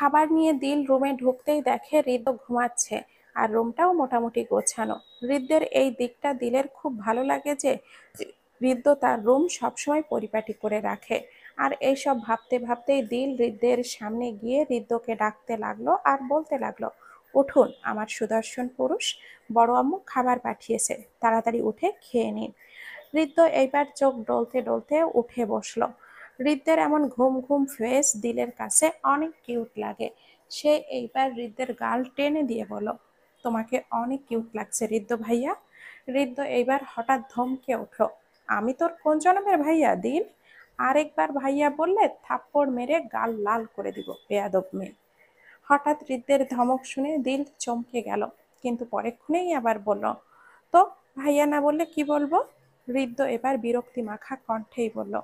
খাবার নিয়ে দিল রুমে ঢুকতেই দেখে হৃদ ঘুমাচ্ছে, আর রুমটাও মোটামুটি গোছানো। হৃদের এই দিকটা দিলের খুব ভালো লাগে যে হৃদ্য তার রুম সবসময় পরিপাটি করে রাখে। আর এইসব ভাবতে ভাবতেই দিল হৃদের সামনে গিয়ে হৃদ্যকে ডাকতে লাগলো আর বলতে লাগলো, উঠুন আমার সুদর্শন পুরুষ, বড় আম্মু খাবার পাঠিয়েছে, তাড়াতাড়ি উঠে খেয়ে নিন। হৃদ্য এইবার চোখ ডলতে ডলতে উঠে বসলো। হৃদ্যের এমন ঘুম ঘুম ফেস দিলের কাছে অনেক কিউট লাগে। সে এইবার হৃদ্যের গাল টেনে দিয়ে বলল, তোমাকে অনেক কিউট লাগছে হৃদ্য ভাইয়া। হৃদ্য এইবার হঠাৎ ধমকে উঠল, আমি তোর কোন জন্মের ভাইয়া দিল? আরেকবার ভাইয়া বললে থাপ্পড় মেরে গাল লাল করে দিব বেয়াদব মেয়ে। হঠাৎ হৃদ্যের ধমক শুনে দিল চমকে গেল, কিন্তু পরেক্ষণেই আবার বলল, তো ভাইয়া না বললে কি বলবো? হৃদ্য এবার বিরক্তি মাখা কণ্ঠেই বলল,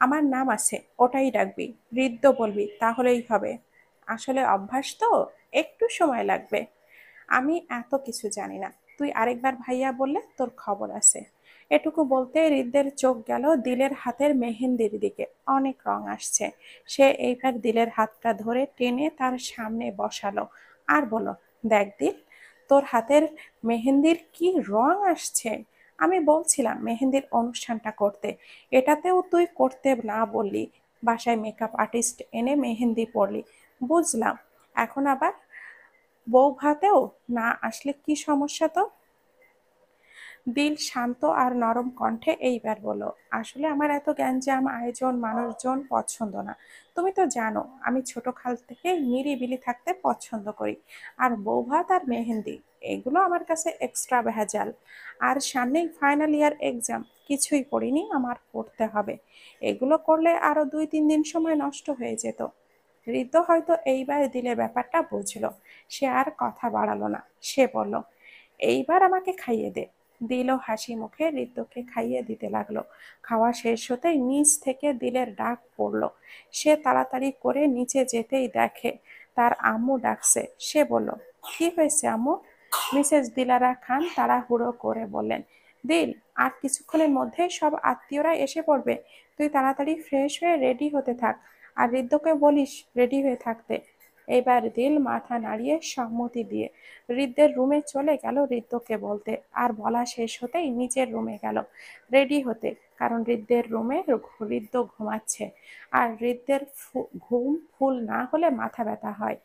আমার নাম আছে, ওটাই ডাকবি, হৃদ্য বলবি, তাহলেই হবে। আসলে অভ্যাস তো, একটু সময় লাগবে। আমি এত কিছু জানি না, তুই আরেকবার ভাইয়া বললে তোর খবর আছে। এটুকু বলতে হৃদের চোখ গেল দিলের হাতের মেহেন্দির দিকে। অনেক রং আসছে। সে এইবার দিলের হাতটা ধরে টেনে তার সামনে বসালো আর বলল, দেখ দিল, তোর হাতের মেহেন্দির কি রং আসছে। আমি বলছিলাম মেহেন্দির অনুষ্ঠানটা করতে, এটাতেও তুই করতে না বললি, বাসায় মেকআপ আর্টিস্ট এনে মেহেন্দি পরলি। বুঝলাম, এখন আবার বউ ভাতেও না আসলে কি সমস্যা তো? দিল শান্ত আর নরম কণ্ঠে এইবার বলল, আসলে আমার এত গ্যাঞ্জাম আয়োজন মানুষজন পছন্দ না। তুমি তো জানো আমি ছোট কাল থেকে নিরিবিলি থাকতে পছন্দ করি। আর বউ ভাত আর মেহেন্দি, এগুলো আমার কাছে এক্সট্রা ভেজাল। আর সামনেই ফাইনাল ইয়ার এক্সাম, কিছুই পড়িনি, আমার পড়তে হবে। এগুলো করলে আরো 2-3 দিন সময় নষ্ট হয়ে যেত। ঋত হয়তো এইবার দিলের ব্যাপারটা বুঝলো। সে আর কথা বাড়ালো না। সে বলল, এইবার আমাকে খাইয়ে দে। দিলও হাসি মুখে ঋতুকে খাইয়ে দিতে লাগলো। খাওয়া শেষ হতেই নিচ থেকে দিলের ডাক পড়লো। সে তাড়াতাড়ি করে নিচে যেতেই দেখে তার আম্মু ডাকছে। সে বলল, কি হয়েছে আম্মু? মিসেস দিলারা খান তাড়াহুড়ো করে বললেন, দিল, আর কিছুক্ষণের মধ্যে সব আত্মীয়রা এসে পড়বে, তুই তাড়াতাড়ি ফ্রেশ হয়ে রেডি হতে থাক, আর হৃদ্যকে বলিস রেডি হয়ে থাকতে। এবার দিল মাথা নাড়িয়ে সম্মতি দিয়ে হৃদ্যের রুমে চলে গেল হৃদ্যকে বলতে, আর বলা শেষ হতেই নিজের রুমে গেল রেডি হতে, কারণ হৃদ্যের রুমে হৃদ্য ঘুমাচ্ছে। আর হৃদ্যের ঘুম ফুল না হলে মাথা ব্যথা হয়।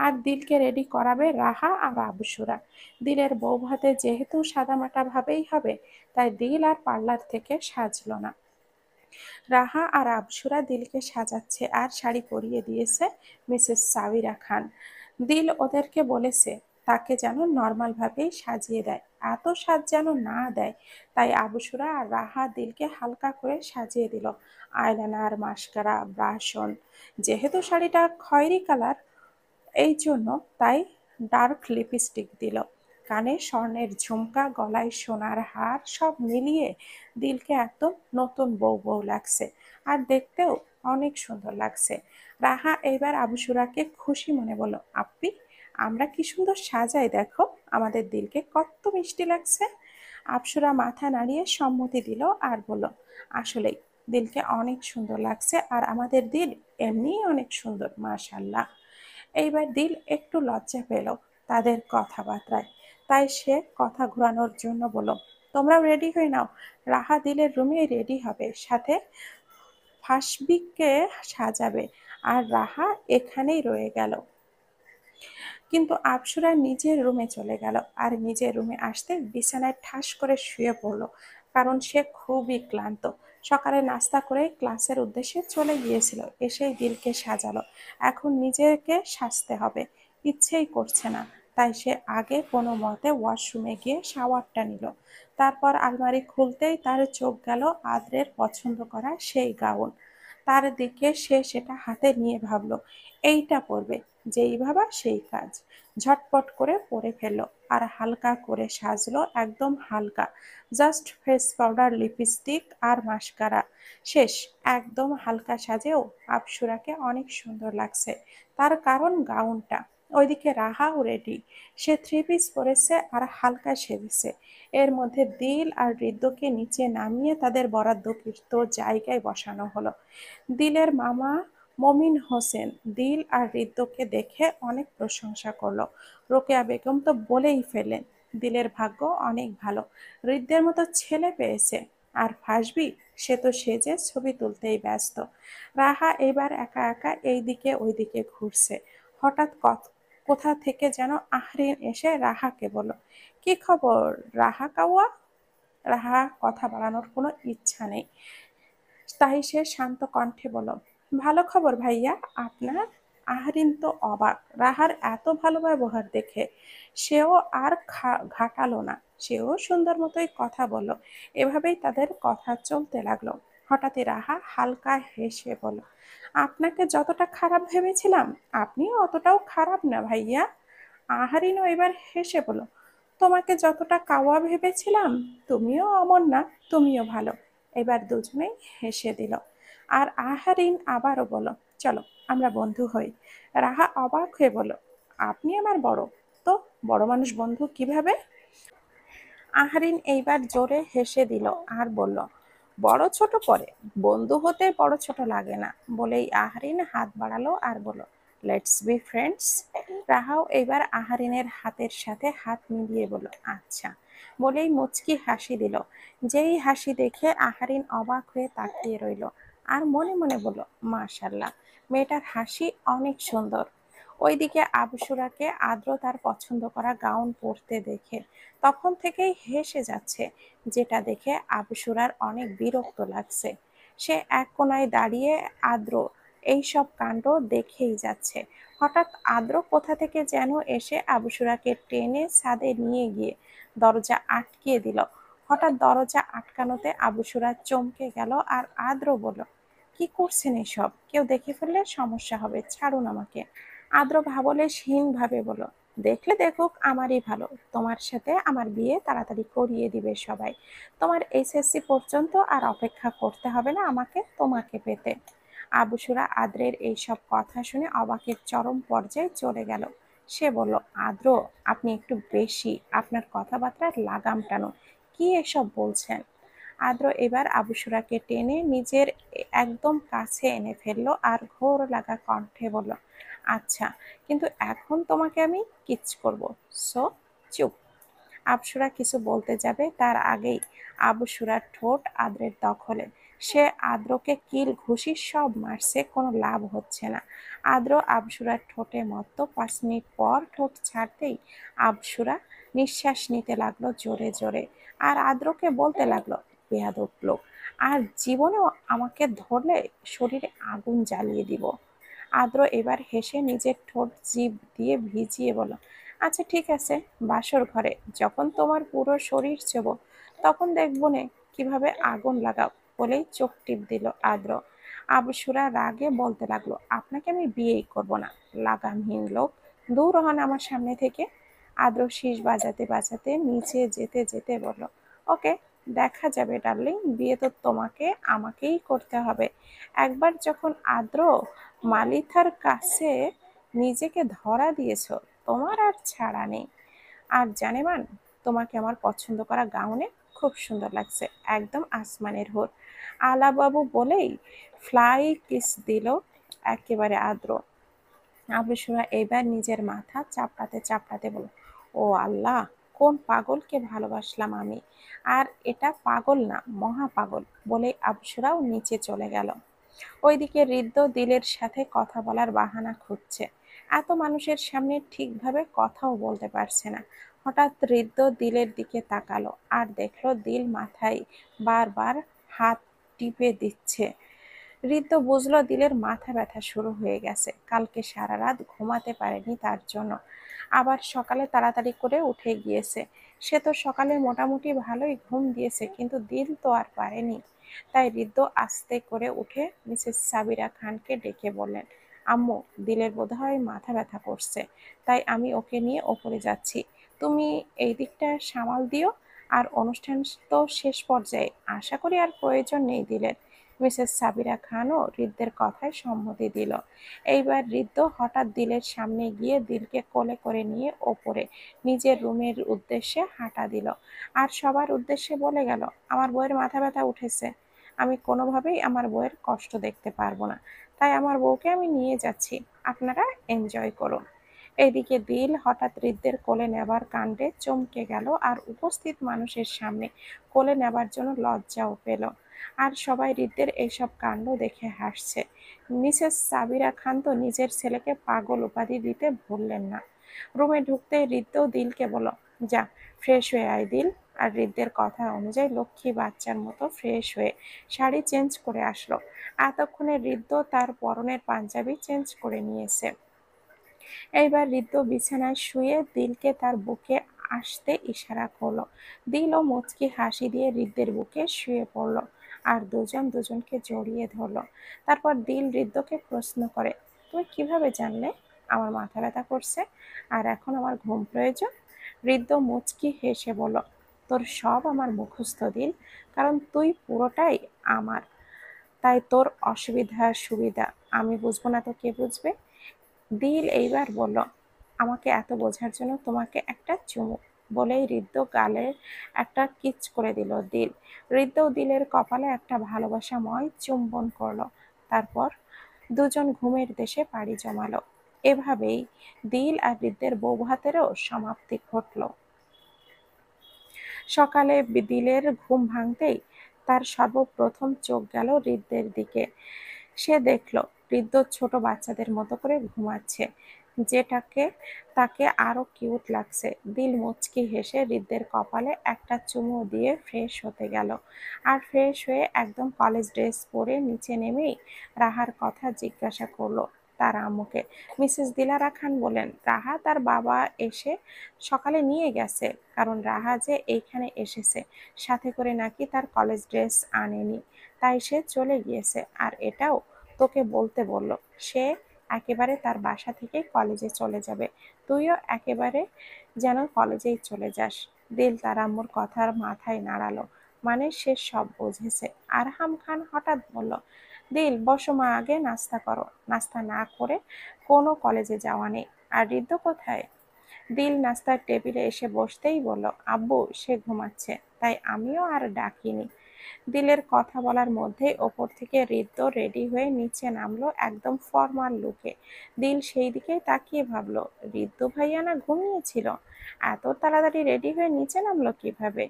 আর দিলকে রেডি করাবে রাহা আর আবসুরা। দিলের বউ ভাতে যেহেতু সাদামাটা ভাবেই হবে, তাই দিল আর পার্লার থেকে সাজলো না। রাহা আর আবসুরা দিলকে সাজাচ্ছে আর শাড়ি পরিয়ে দিয়েছে মিসেস সাবিরা খান। দিল ওদেরকে বলেছে তাকে যেন নর্মাল ভাবেই সাজিয়ে দেয়, এত সাজ যেন না দেয়। তাই আবসুরা আর রাহা দিলকে হালকা করে সাজিয়ে দিল, আইলাইনার, মাস্কারা, ব্রাশ অন। যেহেতু শাড়িটা খয়েরি কালার, এই জন্য তাই ডার্ক লিপস্টিক দিল। কানে স্বর্ণের ঝুমকা, গলায় সোনার হার, সব মিলিয়ে দিলকে একদম নতুন বউ বউ লাগছে। আর দেখতেও অনেক সুন্দর লাগছে। রাহা এবার আবুসুরাকে খুশি মনে বলল, আপ্পি, আমরা কি সুন্দর সাজাই দেখো, আমাদের দিলকে কত মিষ্টি লাগছে। আবসুরা মাথা নাড়িয়ে সম্মতি দিল আর বলল, আসলেই দিলকে অনেক সুন্দর লাগছে, আর আমাদের দিল এমনিই অনেক সুন্দর, মাশাল্লাহ। এইবার দিল একটু লজ্জা পেল তাদের কথাবার্তায়, তাই সে কথা ঘোরানোর জন্য বলল, তোমরাও রেডি হয়ে নাও, রাহা দিলের রুমে রেডি হবে, সাথে ফাসবিককে সাজাবে। আর রাহা এখানেই রয়ে গেল। কিন্তু আবসুরা নিজের রুমে চলে গেল, আর নিজের রুমে আসতে বিছানায় ঠাস করে শুয়ে পড়ল, কারণ সে খুবই ক্লান্ত। সকালে নাস্তা করে ক্লাসের উদ্দেশ্যে চলে গিয়েছিল, এসেই দিলকে সাজালো। এখন নিজেকে সাজতে হবে, ইচ্ছেই করছে না। তাই সে আগে কোনো মতে ওয়াশরুমে গিয়ে শাওয়ারটা নিল। তারপর আলমারি খুলতেই তার চোখ গেল আদ্রের পছন্দ করা সেই গাউন। তার দিকে সে সেটা হাতে নিয়ে ভাবল, এইটা পরবে, যেই ভাবা সেই কাজ। ঝটপট করে পরে ফেললো আর হালকা করে সাজলো, একদম হালকা, জাস্ট ফেস পাউডার, লিপস্টিক আর মাস্কারা, শেষ। একদম হালকা সাজেও আবসুরাকে অনেক সুন্দর লাগছে, তার কারণ গাউনটা। ওইদিকে রাহাও রেডি, সে 3 পিস পরেছে আর হালকা সেজেছে। এর মধ্যে দিল আর হৃদ্যকে নিচে নামিয়ে তাদের বরাদ্দকৃত জায়গায় বসানো হলো। দিলের মামা মমিন হোসেন দিল আর হৃদ্যকে দেখে অনেক প্রশংসা করলো। রোকেয়া বেগম তো বলেই ফেললেন, দিলের ভাগ্য অনেক ভালো, হৃদ্যের মতো ছেলে পেয়েছে। আর ফাসবি, সে তো সেজে ছবি তুলতেই ব্যস্ত। রাহা এবার একা একা এইদিকে ওইদিকে ঘুরছে। হঠাৎ কোথা থেকে যেন আহরিন এসে রাহাকে বলল, কি খবর রাহা কাওয়া? রাহা কথা বাড়ানোর কোনো ইচ্ছা নেই, তাই সে শান্ত কণ্ঠে বলল, ভালো খবর ভাইয়া, আপনার? আহরিন তো অবাক রাহার এত ভালো ব্যবহার দেখে। সেও আর ঘাটালো না, সেও সুন্দর মতোই কথা বলল। এভাবেই তাদের কথা চলতে লাগলো। হঠাৎই রাহা হালকা হেসে বলল, আপনাকে যতটা খারাপ ভেবেছিলাম আপনিও অতটাও খারাপ না ভাইয়া। আহারিনও এবার হেসে বলল, তোমাকে যতটা কাওয়া ভেবেছিলাম তুমিও অমন না, তুমিও ভালো। এবার দুজনেই হেসে দিল। আর আহারিন আবারও বলল, চলো আমরা বন্ধু হই। রাহা অবাক হয়ে বলল, আপনি আমার বড়? তো বড় মানুষ বন্ধু কিভাবে? আহরিন এইবার জোরে হেসে দিল আর বলল, বড় ছোট পরে, বন্ধু হতে বড় ছোট লাগে না। বলেই আহরিন হাত বাড়ালো আর বলল, লেটস বি ফ্রেন্ডস। রাহাও এবার আহরিনের হাতের সাথে হাত মিলিয়ে বলল, আচ্ছা। বলেই মুচকি হাসি দিল। যেই হাসি দেখে আহরিন অবাক হয়ে তাকিয়ে রইল আর মনে মনে বলল, মাশাল্লাহ, মেয়েটার হাসি অনেক সুন্দর। ওইদিকে আবসুরাকে আদ্র তার পছন্দ করা গাউন পরতে দেখে তখন থেকেই হেসে যাচ্ছে, যেটা দেখে আবসুরার অনেক বিরক্ত লাগছে। সে এক কোনায় দাঁড়িয়ে আদ্র এইসব কাণ্ড দেখেই যাচ্ছে। হঠাৎ আদ্র কোথা থেকে যেন এসে আবসুরাকে টেনে ছাদে নিয়ে গিয়ে দরজা আটকিয়ে দিল। হঠাৎ দরজা আটকানোতে আবসুরা চমকে গেল আর আদ্র বলল, কি করছেন এসব? কেউ দেখে ফেললে সমস্যা হবে, ছাড়ুন আমাকে। আদ্র ভাবলেশহীন ভাবে বলল, দেখলে দেখুক, আমারই ভালো, তোমার সাথে আমার বিয়ে তাড়াতাড়ি করিয়ে দিবে সবাই। তোমার এইচএসসি পর্যন্ত আর অপেক্ষা করতে হবে না আমাকে তোমাকে পেতে। আবুসুরা আদ্রের এইসব কথা শুনে অবাকের চরম পর্যায়ে চলে গেল। সে বলল, আদ্র, আপনি একটু বেশি, আপনার কথাবার্তার লাগাম টানুন, কি এসব বলছেন? আদ্র এবার আবুসুরাকে টেনে নিজের একদম কাছে এনে ফেললো আর ঘোর লাগা কণ্ঠে বলল, আচ্ছা, কিন্তু এখন তোমাকে আমি কিস করব, সো চুপ। আবসুরা কিছু বলতে যাবে তার আগেই আবসুরার ঠোঁট আদ্রের দখলে। সে আদ্রকে কিল ঘুষি সব মারছে, কোনো লাভ হচ্ছে না। আদ্র আবসুরার ঠোঁটে মত্ত। 5 মিনিট পর ঠোঁট ছাড়তেই আবসুরা নিঃশ্বাস নিতে লাগলো জোরে জোরে আর আদ্রকে বলতে লাগলো, বেয়াদব লোক, আর জীবনেও আমাকে ধরলে শরীরে আগুন জ্বালিয়ে দিব। আদ্র এবার হেসে নিজের ঠোঁট জিভ দিয়ে ভিজিয়ে বলল, আচ্ছা ঠিক আছে, বাসর ঘরে যখন তোমার পুরো শরীর ছেব তখন দেখবো নে কিভাবে আগুন লাগাও। বলেই চোখ টিপ দিল আদ্র। আবসুরা রাগে বলতে লাগলো, আপনাকে আমি বিয়েই করব না, লাগামহীন লোক, দূর হন আমার সামনে থেকে। আদ্র শীষ বাজাতে বাজাতে নিচে যেতে যেতে বলল, ওকে, দেখা যাবে ডার্লিং, বিয়ে তো তোমাকে আমাকেই করতে হবে। একবার যখন আদ্র মালিথার কাছে নিজেকে ধরা দিয়েছ, তোমার আর ছাড়া নেই। আর জানেমান, তোমাকে আমার পছন্দ করা গাউনে খুব সুন্দর লাগছে, একদম আসমানের হুর। আলাবাবু বলেই ফ্লাই কিস দিল একেবারে আদ্র। আবুসুরা এবার নিজের মাথা চাপড়াতে চাপড়াতে বলল, ও আল্লাহ, কোন পাগলকে ভালোবাসলাম আমি! আর এটা পাগল না, মহা পাগল। বলে আবসুরাও নিচে চলে গেল। ওইদিকে হৃদ্য দিলের সাথে কথা বলার বাহানা খুঁজছে। এত মানুষের সামনে ঠিকভাবে কথাও বলতে পারছে না। হঠাৎ হৃদ্য দিলের দিকে তাকালো আর দেখলো দিল মাথায় বারবার হাত টিপে দিচ্ছে। হৃদ্য বুঝলো দিলের মাথা ব্যথা শুরু হয়ে গেছে, কালকে সারা রাত ঘুমাতে পারেনি তার জন্য। আবার সকালে তাড়াতাড়ি করে উঠে গিয়েছে। সে তো সকালে মোটামুটি ভালোই ঘুম দিয়েছে, কিন্তু দিল তো আর পারেনি। তাই হৃদ্য আস্তে করে উঠে মিসেস সাবিরা খানকে ডেকে বললেন, আম্মু, দিলের বোধহয় মাথা ব্যথা করছে, তাই আমি ওকে নিয়ে ওপরে যাচ্ছি, তুমি এই দিকটা সামাল দিও। আর অনুষ্ঠান তো শেষ পর্যায়ে, আশা করি আর প্রয়োজন নেই দিলের। মিসেস সাবিরা খানও হৃদ্যের কথায় সম্মতি দিল। এইবার হৃদ্য হঠাৎ দিলের সামনে গিয়ে দিলকে কোলে করে নিয়ে ওপরে নিজের রুমের উদ্দেশ্যে হাঁটা দিল আর সবার উদ্দেশ্যে বলে গেল, আমার বউয়ের মাথা ব্যথা উঠেছে, আমি কোনোভাবেই আমার বউয়ের কষ্ট দেখতে পারবো না, তাই আমার বউকে আমি নিয়ে যাচ্ছি, আপনারা এনজয় করুন। এইদিকে দিল হঠাৎ হৃদ্যের কোলে নেবার কাণ্ডে চমকে গেল আর উপস্থিত মানুষের সামনে কোলে নেবার জন্য লজ্জাও পেল। আর সবাই হৃদ্যের এইসব কাণ্ড দেখে হাসছে। মিসেস সাবিরা খান তো নিজের ছেলেকে পাগল উপাধি দিতে ভুললেন না। রুমে ঢুকতে হৃদ্য দিলকে বলল, যা ফ্রেশ হয়ে আয় দিল। আর হৃদ্যের কথা অনুযায়ী লক্ষ্মী বাচ্চার মতো ফ্রেশ হয়ে শাড়ি চেঞ্জ করে আসলো। এতক্ষণে হৃদ্য তার পরনের পাঞ্জাবি চেঞ্জ করে নিয়েছে। এইবার হৃদ্য বিছানায় শুয়ে দিলকে তার বুকে আসতে ইশারা করলো। দিলও মুচকি হাসি দিয়ে হৃদ্যের বুকে শুয়ে পড়ল আর দুজন দুজনকে জড়িয়ে ধরলো। তারপর দিল হৃদ্যকে প্রশ্ন করে, তুমি কিভাবে জানলে আমার মাথা ব্যথা করছে আর এখন আমার ঘুম প্রয়োজন? হৃদ্য মুচকি হেসে বলল, তোর সব আমার মুখস্থ দিল, কারণ তুই পুরোটাই আমার, তাই তোর অসুবিধা সুবিধা আমি বুঝবো না তো কে বুঝবে? দিল এইবার বলল, আমাকে এত বোঝার জন্য তোমাকে একটা চুমু। বলেই হৃদ্য গালে একটা কিচ করে দিল দিল। হৃদ্য দিলের কপালে একটা ভালোবাসাময় চুম্বন করলো। তারপর দুজন ঘুমের দেশে পাড়ি জমালো। এভাবেই দিল আর হৃদ্যের বৌভাতেরও সমাপ্তি ঘটল। সকালে দিলের ঘুম ভাঙতেই তার সর্বপ্রথম চোখ গেল হৃদ্যের দিকে। সে দেখল হৃদ্য ছোট বাচ্চাদের মতো করে ঘুমাচ্ছে, যেটাকে তাকে আরো কিউট লাগছে। দিল মুচকি হেসে হৃদ্যের কপালে একটা চুমু দিয়ে ফ্রেশ হতে গেল। আর ফ্রেশ হয়ে একদম কলেজ ড্রেস পরে নিচে নেমেই রাহার কথা জিজ্ঞাসা করলো তার আম্মুকে। মিসেস দিলারা খান বললেন, রাহা তার বাবা এসে সকালে নিয়ে গেছে, কারণ রাহা যে এইখানে এসেছে সাথে করে নাকি তার কলেজ ড্রেস আনেনি, তাই সে চলে গিয়েছে। আর এটাও তোকে বলতে বলল, সে একেবারে তার বাসা থেকে কলেজে চলে যাবে, তুইও একেবারে যেন কলেজেই চলে যাস। দিল তার আম্মুর কথার মাথায় নাড়ালো, মানে সে সব বুঝেছে। আরহাম খান হঠাৎ বলল, দিল বসো মা, আগে নাস্তা করো, নাস্তা না করে কোনো কলেজে যাওয়া নেই। আর হৃদ্য কোথায়? দিল নাস্তার টেবিলে এসে বসতেই বলল, আব্বু সে ঘুমাচ্ছে, তাই আমিও আর ডাকিনি। দিলের কথা বলার মধ্যেই ওপর থেকে হৃদ্য রেডি হয়ে নিচে নামলো একদম ফর্মাল লুকে। দিল সেই দিকেই তাকিয়ে ভাবলো, হৃদ্য ভাইয়া না ঘুমিয়েছিল, এত তাড়াতাড়ি রেডি হয়ে নিচে নামলো কিভাবে?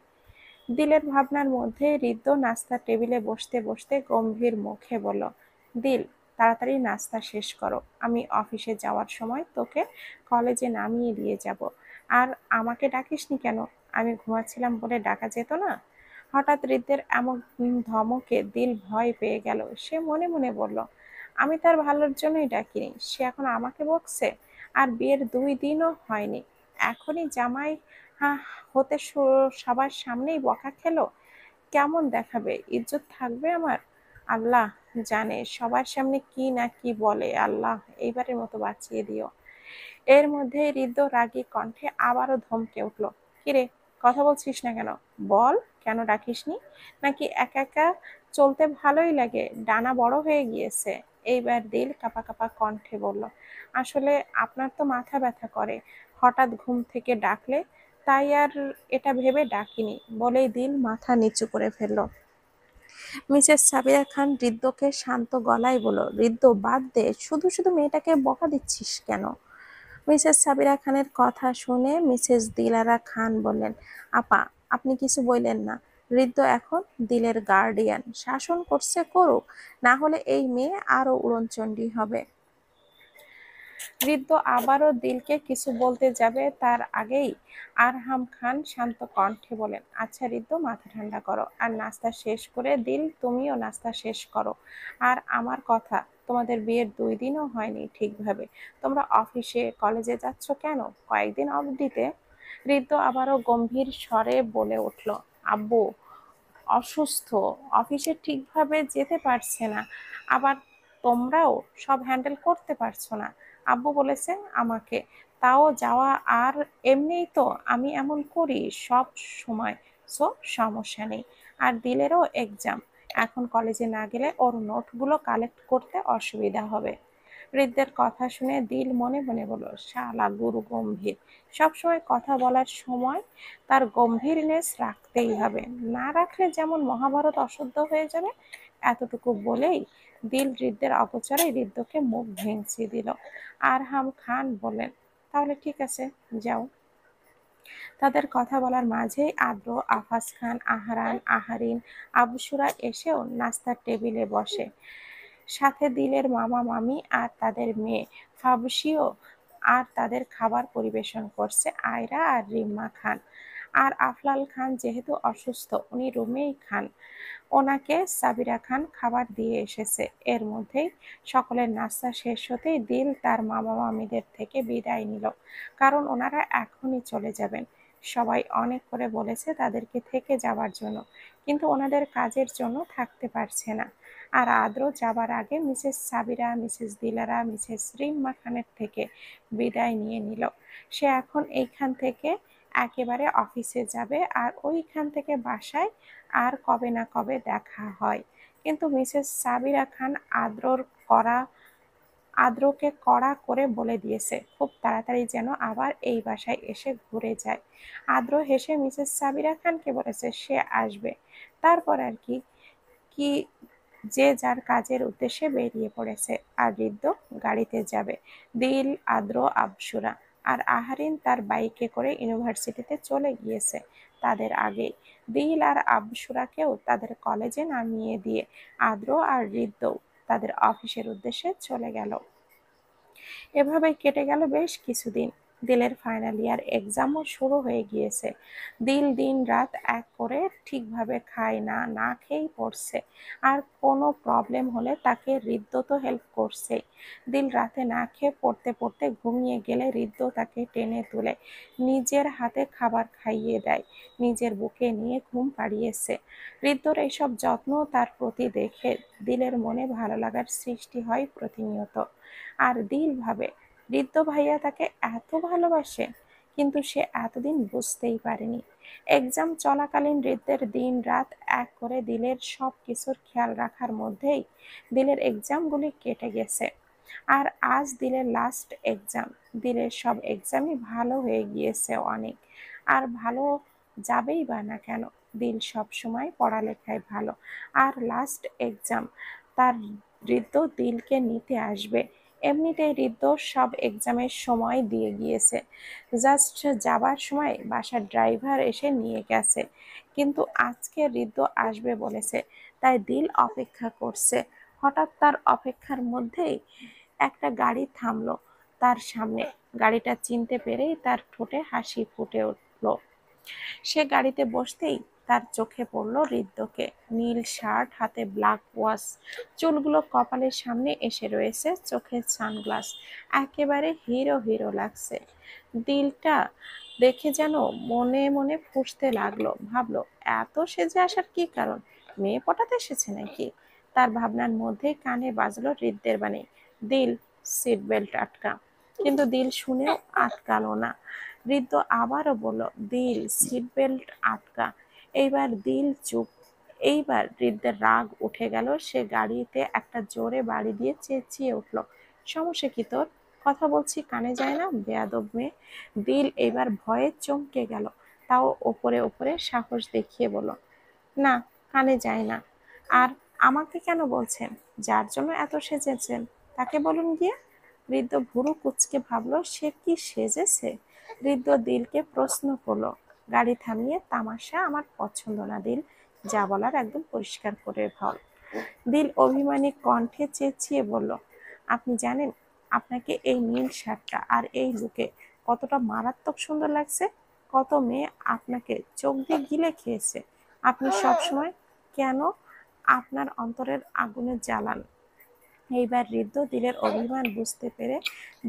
দিলের ভাবনার মধ্যে হৃদ্য নাস্তার টেবিলে বসতে বসতে গম্ভীর মুখে বলল, দিল তাড়াতাড়ি নাস্তা শেষ করো, আমি অফিসে যাওয়ার সময় তোকে কলেজে নামিয়ে দিয়ে যাব। আর আমাকে ডাকিসনি কেন? আমি ঘুমাচ্ছিলাম বলে ডাকা যেত না? হঠাৎ হৃদ্যের এমন ধমকে দিল ভয় পেয়ে গেল। সে মনে মনে বলল, আমি তার ভালোর জন্যই ডাকিনি, সে এখন আমাকে বকছে। আর বিয়ের 2 দিনও হয়নি, এখনই জামাই হতে সবার সামনেই বকা খেলো, কেমন দেখাবে? ইজ্জত থাকবে আমার? আল্লাহ জানে সবার সামনে কি না কি বলে। আল্লাহ এইবারের মতো বাঁচিয়ে দিও। এর মধ্যে হৃদ্য রাগী কণ্ঠে আবারও ধমকে উঠল, কিরে কথা বলছিস না কেন? বল, কেন ডাকিসনি? নাকি একা একা চলতে ভালোই লাগে, ডানা বড় হয়ে গিয়েছে? এইবার দিল কাঁপা কাঁপা কণ্ঠে বলল, আসলে আপনার তো মাথা ব্যথা করে, হঠাৎ ঘুম থেকে ডাকলে, তাই আর এটা ভেবে ডাকিনি। বলেই দিল মাথা নিচু করে ফেলল। মিসেস সাবিরা খান হৃদ্যকে শান্ত গলায় বলল, হৃদ্য বাদ দে, শুধু শুধু মেয়েটাকে বকা দিচ্ছিস কেন? মিসেস সাবিরা খানের কথা শুনে মিসেস দিলারা খান বললেন, আপা আপনি কিছু বললেন না, হৃদ্য এখন দিলের গার্ডিয়ান, শাসন করছে করুক, না হলে এই মেয়ে আরো উড়নচণ্ডী হবে। হৃদ্য আবারও দিলকে কিছু বলতে যাবে তার আগেই আরহাম খান শান্ত কণ্ঠে বলেন, আচ্ছা হৃদ্য মাথা ঠান্ডা করো, আর নাস্তা শেষ করে দিল তুমিও নাস্তা শেষ করো। আর আমার কথা, তোমাদের বিয়ের 2 দিনও হয়নি ঠিকভাবে, তোমরা অফিসে কলেজে যাচ্ছ কেন কয়েকদিন অবধিতে? হৃদ্য আবারও গম্ভীর স্বরে বলে উঠল, আব্বু অসুস্থ, অফিসে ঠিকভাবে যেতে পারছে না, আবার তোমরাও সব হ্যান্ডেল করতে পারছো না। আব্বু বলেছে আমাকে, তাও যাওয়া, আর এমনিই তো আমি এমন করি সব সময়, সো সমস্যা নেই। আর দিলেরও এক্সাম, এখন কলেজে না গেলে ওর নোটগুলো কালেক্ট করতে অসুবিধা হবে। হৃদ্যের কথা শুনে দিল মনে মনে বলল, শালা গুরু গম্ভীর, সবসময় কথা বলার সময় তার গম্ভীরনেস রাখতেই হবে, না রাখলে যেমন মহাভারত অশুদ্ধ হয়ে যাবে। এতটুকু বলেই দিল হৃদ্যের অগোচরে হৃদ্যকে মুখ ভেঙচি দিল। আরহাম খান বললেন, তাহলে ঠিক আছে, যাও। তাদের কথা বলার মাঝেই আদ্র, আফাজ খান, আহরান, আহারিন, আবুসুরা এসেও নাস্তার টেবিলে বসে। সাথে দিলের মামা মামি আর তাদের মেয়ে ফাবসিও। আর তাদের খাবার পরিবেশন করছে আয়রা আর রিম্মা খান। আর আফলাল খান যেহেতু অসুস্থ, উনি রুমেই খান। ওনাকে সাবিরা খান খাবার দিয়ে এসেছে। এর মধ্যেই সকলের নাস্তা শেষ হতেই দিল তার মামা মামিদের থেকে বিদায় নিল, কারণ ওনারা এখনই চলে যাবেন। সবাই অনেক করে বলেছে তাদেরকে থেকে যাওয়ার জন্য, কিন্তু ওনাদের কাজের জন্য থাকতে পারছে না। আর আদ্র যাবার আগে Mrs Sabira, Mrs Dilara, Mrs Rimma খানের থেকে বিদায় নিয়ে নিল। সে এখন এইখান থেকে একেবারে অফিসে যাবে, আর ওইখান থেকে বাসায়। আর কবে না কবে দেখা হয়। কিন্তু মিসেস সাবিরা খান আদ্রকে কড়া করে বলে দিয়েছে খুব তাড়াতাড়ি যেন আবার এই বাসায় এসে ঘুরে যায়। আদ্র হেসে মিসেস সাবিরা খানকে বলেছে সে আসবে। তারপর আর কি কি যে যার কাজের উদ্দেশ্যে বেরিয়ে পড়েছে। আর ঋদ্ধ গাড়িতে যাবে, দিল, আদ্র, আবসুরা আর আহারিন তার বাইকে করে ইউনিভার্সিটিতে চলে গিয়েছে তাদের আগেই। দিল আর আবসুরাকেও তাদের কলেজে নামিয়ে দিয়ে আদ্র আর ঋদ্ধও তাদের অফিসের উদ্দেশ্যে চলে গেল। এভাবেই কেটে গেল বেশ কিছুদিন। দিলের ফাইনাল ইয়ার এক্সামও শুরু হয়ে গিয়েছে। দিল দিন রাত এক করে ঠিকভাবে খায় না, না খেয়েই পড়ছে। আর কোনো প্রবলেম হলে তাকে ঋদ্ধ তো হেল্প করছেই। দিল রাতে না খেয়ে পড়তে পড়তে ঘুমিয়ে গেলে ঋদ্ধ তাকে টেনে তুলে নিজের হাতে খাবার খাইয়ে দেয়, নিজের বুকে নিয়ে ঘুম পাড়িয়েছে। ঋদ্ধর এইসব যত্ন তার প্রতি দেখে দিলের মনে ভালো লাগার সৃষ্টি হয় প্রতিনিয়ত। আর দিল ভাবে ঋদ্ধ ভাইয়া তাকে এত ভালোবাসে, কিন্তু সে এতদিন বুঝতেই পারেনি। এক্সাম চলাকালীন ঋদ্ধের দিন রাত এক করে দিলের সব কিছুর খেয়াল রাখার মধ্যেই দিলের এক্সামগুলি কেটে গেছে। আর আজ দিলের লাস্ট এক্সাম। দিলের সব এক্সামই ভালো হয়ে গিয়েছে অনেক। আর ভালো যাবেই বা না কেন, দিল সব সময় পড়ালেখায় ভালো। আর লাস্ট এক্সাম, তার ঋদ্ধ দিলকে নিতে আসবে। এমনিতেই ঋদ্ধ সব এক্সামের সময় দিয়ে গিয়েছে, জাস্ট যাবার সময় বাসার ড্রাইভার এসে নিয়ে গেছে। কিন্তু আজকে ঋদ্ধ আসবে বলেছে, তাই দিল অপেক্ষা করছে। হঠাৎ তার অপেক্ষার মধ্যেই একটা গাড়ি থামলো তার সামনে। গাড়িটা চিনতে পেরেই তার ঠোঁটে হাসি ফুটে উঠল। সে গাড়িতে বসতেই তার চোখে পড়ল ঋদ্ধকে। নীল শার্ট, হাতে ব্ল্যাক ওয়াচ, চুলগুলো কপালের সামনে এসে রয়েছে, চোখে সানগ্লাস, একেবারে হিরো হিরো লাগছে। দিলটা দেখে যেন মনে মনে ফুঁসতে লাগলো। ভাবলো, এত সেজে আসার কি কারণ? মেয়ে পটাতে এসেছে নাকি? তার ভাবনার মধ্যেই কানে বাজলো ঋদ্ধের বাণী, দিল, সিট বেল্ট আটকা। কিন্তু দিল শুনেও আটকালো না। ঋদ্ধ আবারও বলল, দিল, সিট বেল্ট আটকা। এইবার দিল চুপ। এইবার ঋদ্ধের রাগ উঠে গেল। সে গাড়িতে একটা জোরে বাড়ি দিয়ে চেঁচিয়ে উঠল, সমস্যা কি তোর? কথা বলছি কানে যায় না, বেয়াদব মেয়ে। দিল এবার ভয়ে চমকে গেল, তাও ওপরে ওপরে সাহস দেখিয়ে বলল, না, কানে যায় না। আর আমাকে কেন বলছেন? যার জন্য এত সেজেছেন তাকে বলুন গিয়ে। ঋদ্ধ ভুরু কুঁচকে ভাবলো সে কি সেজেছে। ঋদ্ধ দিলকে প্রশ্ন করলো, গাড়ি থামিয়ে, তামাশা আমার পছন্দ না দিল, যা বলার একদম পরিষ্কার করে বল। দিল অভিমানী কণ্ঠে চেঁচিয়ে বলল, আপনি জানেন আপনাকে এই নীল শার্টটা আর এই লুকে কতটা মারাত্মক সুন্দর লাগছে? কত মেয়ে আপনাকে চোখ দিয়ে গিলে খেয়েছে। আপনি সবসময় কেন আপনার অন্তরের আগুনে জ্বালান? এইবার ঋদ্ধ দিলের অভিমান বুঝতে পেরে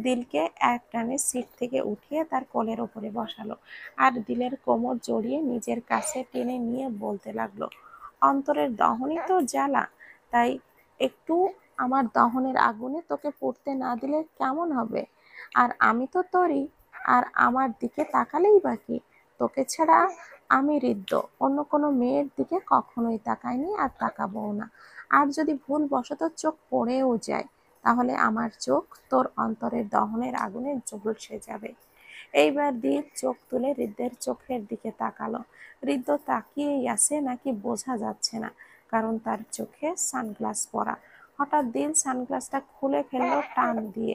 দিলকে এক টানে সিট থেকে উঠিয়ে তার কোলের ওপরে বসালো, আর দিলের কোমর জড়িয়ে নিজের কাছে টেনে নিয়ে বলতে লাগলো, অন্তরের দহনই তো জ্বালা, তাই একটু আমার দহনের আগুনে তোকে পুড়তে না দিলে কেমন হবে? আর আমি তো তোরই, আর আমার দিকে তাকালেই বাকি। তোকে ছাড়া আমি ঋদ্ধ অন্য কোনো মেয়ের দিকে কখনোই তাকাইনি, আর তাকাবো না। আর যদি ভুলবশত চোখ পড়েও যায়, তাহলে আমার চোখ তোর অন্তরের দহনের আগুনে ঝলসে যাবে। এইবার দিল চোখ তুলে ঋদ্ধের চোখের দিকে তাকালো। ঋদ্ধ তাকিয়েই আছে নাকি বোঝা যাচ্ছে না, কারণ তার চোখে সানগ্লাস পরা। হঠাৎ দিল সানগ্লাসটা খুলে ফেললো টান দিয়ে,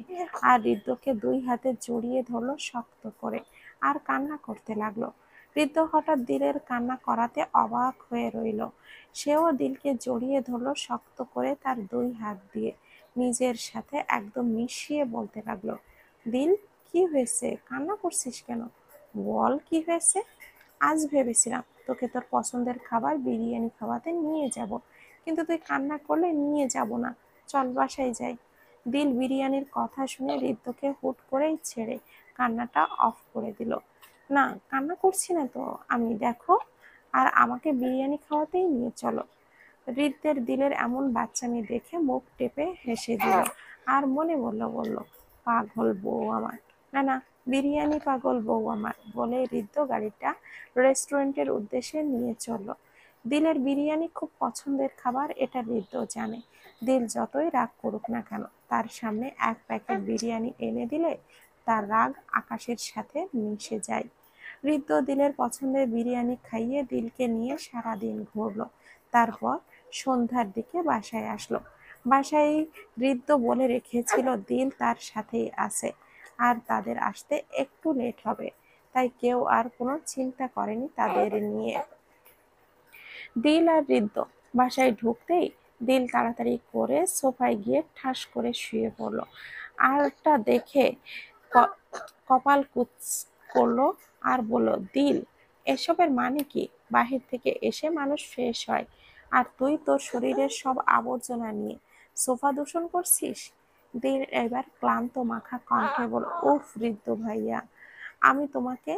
আর ঋদ্ধকে দুই হাতে জড়িয়ে ধরলো শক্ত করে, আর কান্না করতে লাগলো। ঋদ্ধ হঠাৎ দিলের কান্না করাতে অবাক হয়ে রইল। সেও দিলকে জড়িয়ে ধরলো শক্ত করে তার দুই হাত দিয়ে, নিজের সাথে একদম মিশিয়ে বলতে লাগলো, দিল, কি হয়েছে, কান্না করছিস কেন? বল কি হয়েছে। আজ ভেবেছিলাম তোকে তোর পছন্দের খাবার বিরিয়ানি খাওয়াতে নিয়ে যাব, কিন্তু তুই কান্না করলে নিয়ে যাব না। চল বাসায় যাই। দিল বিরিয়ানির কথা শুনে ঋদ্ধকে হুট করেই ছেড়ে কান্নাটা অফ করে দিল। না, কান্না করছি না তো আমি, দেখো, আর আমাকে বিরিয়ানি খাওয়াতেই নিয়ে চলো। ঋদ্ধের দিলের এমন বাচ্চামি দেখে মুখ টেপে হেসে দিল, আর মনে বলল, পাগল বউ আমার। না না, বিরিয়ানি পাগল বউ আমার, বলে ঋদ্ধ গাড়িটা রেস্টুরেন্টের উদ্দেশ্যে নিয়ে চলল। দিলের বিরিয়ানি খুব পছন্দের খাবার, এটা ঋদ্ধ জানে। দিল যতই রাগ করুক না কেন, তার সামনে এক প্যাকেট বিরিয়ানি এনে দিলে তার রাগ আকাশের সাথে মিশে যায়। ঋদ্ধ দিলের পছন্দের বিরিয়ানি খাইয়ে দিলকে নিয়ে সারাদিন ঘুরলো। তারপর সন্ধ্যার দিকে বাসায় আসলো। বাসায় ঋদ্ধ বলে রেখেছিল দিল তার সাথেই আছে, আর তাদের আসতে একটু লেট হবে, তাই কেউ আর কোনো চিন্তা করেনি তাদের নিয়ে। দিল আর ঋদ্ধ বাসায় ঢুকতেই দিল তাড়াতাড়ি করে সোফায় গিয়ে ঠাস করে শুয়ে পড়লো। আরটা দেখে কপাল কুঁচ করলো আর বলল, দিল, এসবের মানে কি? বাহির থেকে এসে মানুষ ফ্রেশ হয়, আর তুই তোর শরীরের সব আবর্জনা নিয়ে সোফা দূষণ করছিস। দিল এবার ক্লান্ত মাখা কণ্ঠে বলল, উফ ঋদ্ধ ভাইয়া, আমি তোমাকে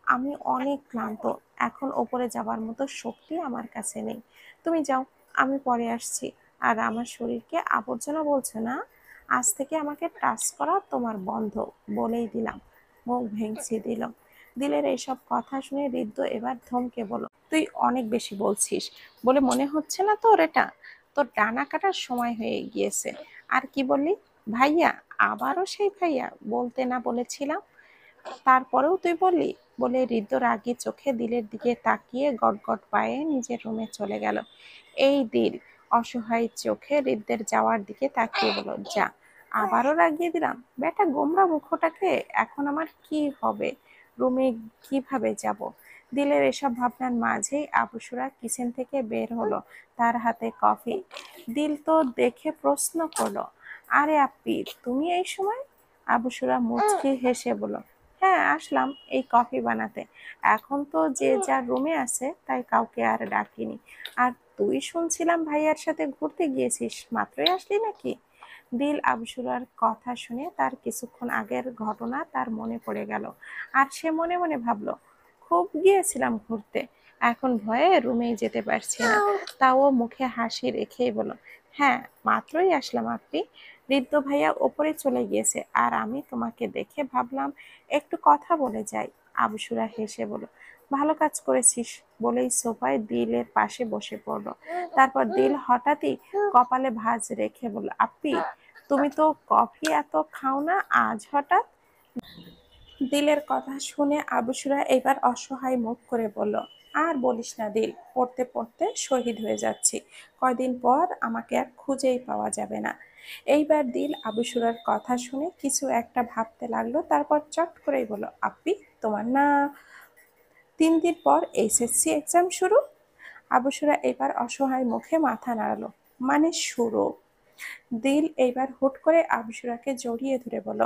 আমি অনেক ক্লান্ত, এখন ওপরে যাবার মতো শক্তি আমার কাছে নেই। তুমি যাও, আমি পরে আসছি। আর আমার শরীরকে আবর্জনা বলছো না, আজ থেকে আমাকে টাচ করা তোমার বন্ধ, বলেই দিলাম। মুখ ভেঙচি দিল। দিলের এইসব কথা শুনে ঋদ্ধ এবার ধমকে বলল, তুই অনেক বেশি বলছিস বলে মনে হচ্ছে না তোর এটা? তোর ডানা কাটার সময় হয়ে গিয়েছে। আর কি বললি? ভাইয়া? আবারও সেই ভাইয়া? বলতে না বলেছিলাম? তারপরেও তুই বললি, বলে ঋদ্ধ রাগী চোখে দিলের দিকে তাকিয়ে গটগট পায়ে নিজের রুমে চলে গেল। এই দিল অসহায় চোখে ঋদ্ধের যাওয়ার দিকে তাকিয়ে বলল, যা, আবারও রাগিয়ে দিলাম। বেটা গোমরা মুখটাকে, এখন আমার কি হবে? রুমে কিভাবে যাব? দিলের এসব ভাবনার মাঝেই আবুসুরা কিচেন থেকে বের হলো, তার হাতে কফি। দিল তো দেখে প্রশ্ন করলো, আরে আপ্পি, তুমি এই সময়? আবুসুরা মুচকি হেসে বলল, হ্যাঁ, আসলাম এই কফি বানাতে। এখন তো যে যার রুমে আছে, তাই কাউকে আর ডাকিনি। আর তুই শুনছিলাম ভাইয়ার সাথে ঘুরতে গিয়েছিস, মাত্রই আসলি নাকি? দিল আবসুরার কথা শুনে তার কিছুক্ষণ আগের ঘটনা তার মনে পড়ে গেল, আর সে মনে মনে ভাবলো, খুব গিয়েছিলাম ঘুরতে, এখন ভয়ে রুমেই যেতে পারছি না। তাও মুখে হাসি রেখেই বলল, হ্যাঁ, মাত্রই আসলাম আপনি। ঋদ্ধ ভাইয়া ওপরে চলে গিয়েছে, আর আমি তোমাকে দেখে ভাবলাম একটু কথা বলে যাই। আবসুরা হেসে বলল, ভালো কাজ করেছিস, বলেই সোফায় দিলের পাশে বসে পড়লো। তারপর দিল হঠাৎই কপালে ভাঁজ রেখে বলল, আপ্পি, তুমি তো কফি এত খাও না, আজ হঠাৎ? দিলের কথা শুনে আবুসুরা এবার অসহায় মুখ করে বলল, আর বলিস না দিল, পড়তে পড়তে শহীদ হয়ে যাচ্ছি, কয়দিন পর আমাকে আর খুঁজেই পাওয়া যাবে না। এইবার দিল আবুসুরার কথা শুনে কিছু একটা ভাবতে লাগলো, তারপর চট করেই বলল, আপ্পি, তোমার না 3 দিন পর এইচএসসি এক্সাম শুরু? আবুসুরা এবার অসহায় মুখে মাথা নাড়ালো, মানে শুরু? দিল এইবার হুট করে আবুসুরাকে জড়িয়ে ধরে বলল,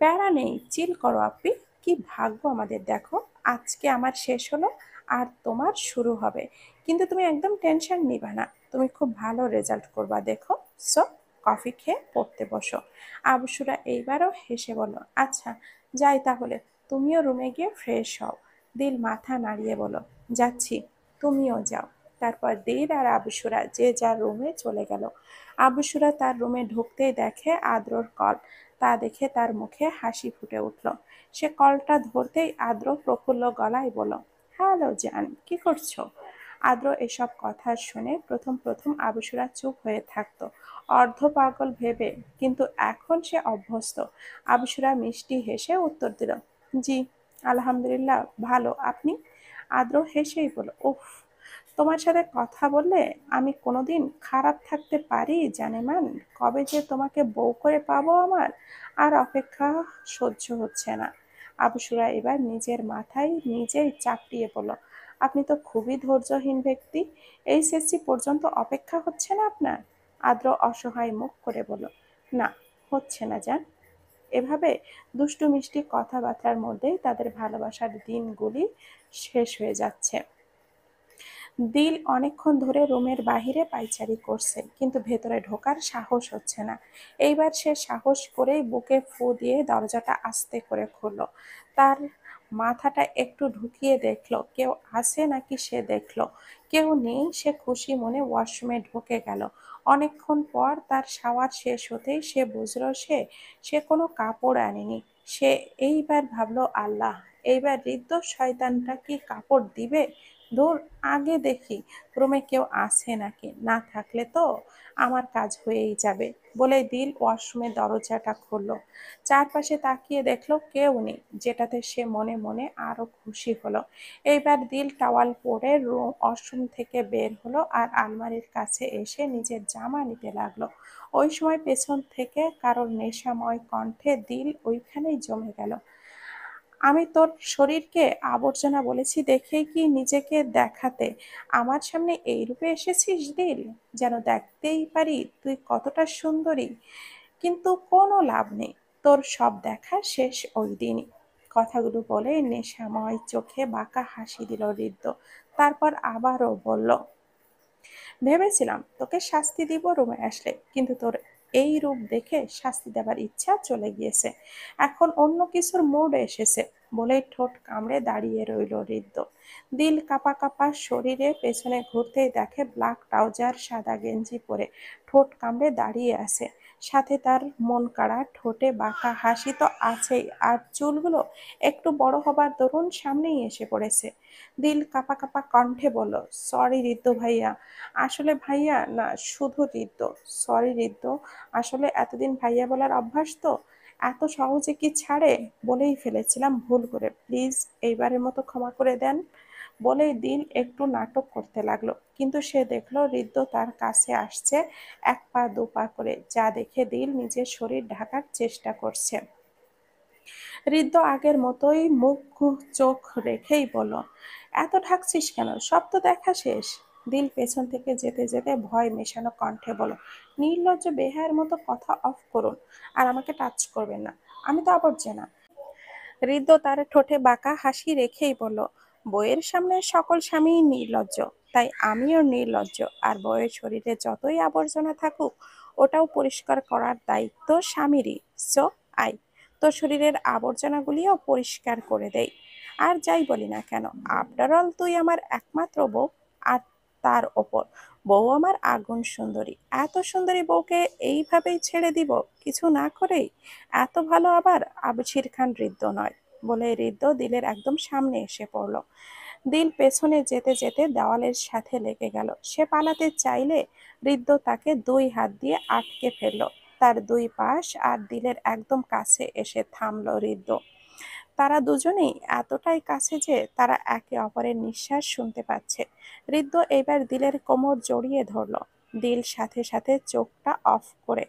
প্যারা নেই, চিল করো আপ্পি, কি ভাগ্য আমাদের দেখো, আজকে আমার শেষ হলো আর তোমার শুরু হবে। কিন্তু তুমি একদম টেনশন নিবা না, তুমি খুব ভালো রেজাল্ট করবা দেখো। সো কফি খেয়ে পড়তে বসো। আবসুরা এইবারও হেসে বলল, আচ্ছা যাই তাহলে, তুমিও রুমে গিয়ে ফ্রেশ হও। দিল মাথা নাড়িয়ে বলল, যাচ্ছি, তুমিও যাও। তারপর দিল আর আবসুরা যে যার রুমে চলে গেল। আবসুরা তার রুমে ঢুকতেই দেখে আদ্রর কল। তা দেখে তার মুখে হাসি ফুটে উঠল। সে কলটা ধরতেই আদ্র প্রফুল্ল গলায় বলল, হ্যালো জান, কি করছো? আদ্র এসব কথা শুনে প্রথম প্রথম আবুসুরা চুপ হয়ে থাকতো, অর্ধ পাগল ভেবে, কিন্তু এখন সে অভ্যস্ত। আবুসুরা মিষ্টি হেসে উত্তর দিল, জি আলহামদুলিল্লাহ ভালো, আপনি? আদ্র হেসেই বলল, উফ, তোমার সাথে কথা বললে আমি কোনোদিন খারাপ থাকতে পারি জানেমান? কবে যে তোমাকে বউ করে পাবো আমার আর অপেক্ষা সহ্য হচ্ছে না। আবু এবার নিজের মাথায় নিজেই চাপড়িয়ে বলল, আপনি তো খুবই ধৈর্যহীন ব্যক্তি। এইচএসসি পর্যন্ত অপেক্ষা হচ্ছে না আপনার? আদ্র অসহায় মুখ করে বলল, না, হচ্ছে না জান। এভাবে দুষ্টু মিষ্টি কথাবার্তার মধ্যেই তাদের ভালোবাসার দিনগুলি শেষ হয়ে যাচ্ছে। দিল অনেকক্ষণ ধরে রুমের বাহিরে পায়চারি করছে, কিন্তু ভেতরে ঢোকার সাহস হচ্ছে না। এইবার সে সাহস করেই বুকে ফু দিয়ে দরজাটা আস্তে করে খুলল। তার মাথাটা একটু ঢুকিয়ে দেখলো কেউ আছে নাকি। সে দেখলো কেউ নেই। সে খুশি মনে ওয়াশরুমে ঢুকে গেল। অনেকক্ষণ পর তার শাওয়ার শেষ হতেই সে বুঝলো সে কোনো কাপড় আনেনি। সে এইবার ভাবলো, আল্লাহ, এইবার হৃদ্য শয়তানটা কি কাপড় দিবে? ধুর, আগে দেখি রুমে কেউ আছে নাকি। না থাকলে তো আমার কাজ হয়েই যাবে। বলে দিল ওয়াশরুমের দরজাটা খুললো। চারপাশে তাকিয়ে দেখলো কেউ নেই, যেটাতে সে মনে মনে আরো খুশি হলো। এইবার দিল টাওয়াল পরে ওয়াশরুম থেকে বের হলো আর আলমারির কাছে এসে নিজের জামা নিতে লাগলো। ওই সময় পেছন থেকে কারোর নেশাময় কণ্ঠে দিল ওইখানেই জমে গেল। আমি তোর শরীরকে আবর্জনা বলেছি দেখেই কি নিজেকে দেখাতে আমার সামনে এই রূপে এসেছিস দিল? যেন দেখতেই পারি তুই কতটা সুন্দরী। কিন্তু কোনো লাভ নেই, তোর সব দেখা শেষ ওই দিনই। কথাগুলো বলে নেশাময় চোখে বাঁকা হাসি দিল হৃদ্য। তারপর আবারও বলল, ভেবেছিলাম তোকে শাস্তি দিব রুমে আসলে, কিন্তু তোর এই রূপ দেখে শাস্তি দেবার ইচ্ছা চলে গিয়েছে। এখন অন্য কিছুর মুড এসেছে। বলেই ঠোঁট কামড়ে দাঁড়িয়ে রইল হৃদ্য। দিল কাঁপা কাঁপা শরীরে পেছনে ঘুরতেই দেখে ব্ল্যাক ট্রাউজার সাদা গেঞ্জি পরে ঠোঁট কামড়ে দাঁড়িয়ে আছে। সাথে তার মন কাড়া ঠোঁটে বাঁকা হাসি তো আছেই, আর চুলগুলো একটু বড় হবার দরুন সামনেই এসে পড়েছে। দিল কাঁপা কাঁপা কণ্ঠে বলল, সরি ঋদ্ধ ভাইয়া, আসলে ভাইয়া না, শুধু ঋদ্ধ। সরি ঋদ্ধ, আসলে এতদিন ভাইয়া বলার অভ্যাস তো, এত সহজে কি ছাড়ে? বলেই ফেলেছিলাম ভুল করে, প্লিজ এইবারের মতো ক্ষমা করে দেন। বলেই দিল একটু নাটক করতে লাগলো, কিন্তু সে দেখলো ঋদ্ধ তার কাছে আসছে এক পা দু পা করে, যা দেখে দিল নিজের শরীর ঢাকার চেষ্টা করছে। ঋদ্ধ আগের মতোই মুখ চোখ রেখেই বলল, এত ঢাকছিস কেন? সব তো দেখা শেষ। দিল পেছন থেকে যেতে যেতে ভয় মেশানো কণ্ঠে বলল, নির্লজ্জ বেহায়ের মতো কথা অফ করুন, আর আমাকে টাচ করবেন না, আমি তো আবর্জনা। হৃদ্য তার ঠোঁটে বাঁকা হাসি রেখেই বলল, বইয়ের সামনে সকল স্বামীই নির্লজ্জ, তাই আমিও নির্লজ্জ। আর বইয়ের শরীরে যতই আবর্জনা থাকুক, ওটাও পরিষ্কার করার দায়িত্ব স্বামীরই। সো আই তোর শরীরের আবর্জনাগুলিও পরিষ্কার করে দেই। আর যাই বলি না কেন, আফটার অল তুই আমার একমাত্র বউ। আর তার ওপর বউ আমার আগুন সুন্দরী। এত সুন্দরী বউকে এইভাবেই ছেড়ে দিব কিছু না করেই? এত ভালো আবার আবছির খান হৃদ্য নয়। বলে হৃদ্য দিলের একদম সামনে এসে পড়ল। দিল পেছনে যেতে যেতে দেওয়ালের সাথে লেগে গেল। সে পালাতে চাইলে হৃদ্য তাকে দুই হাত দিয়ে আটকে ফেলল। তার দুই পাশ আর দিলের একদম কাছে এসে থামল হৃদ্য। তারা দুজনেই এতটাই কাছে যে তারা একে অপরের নিঃশ্বাস শুনতে পাচ্ছে। হৃদ্য এইবার দিলের কোমর জড়িয়ে ধরল। দিল সাথে সাথে চোখটা অফ করে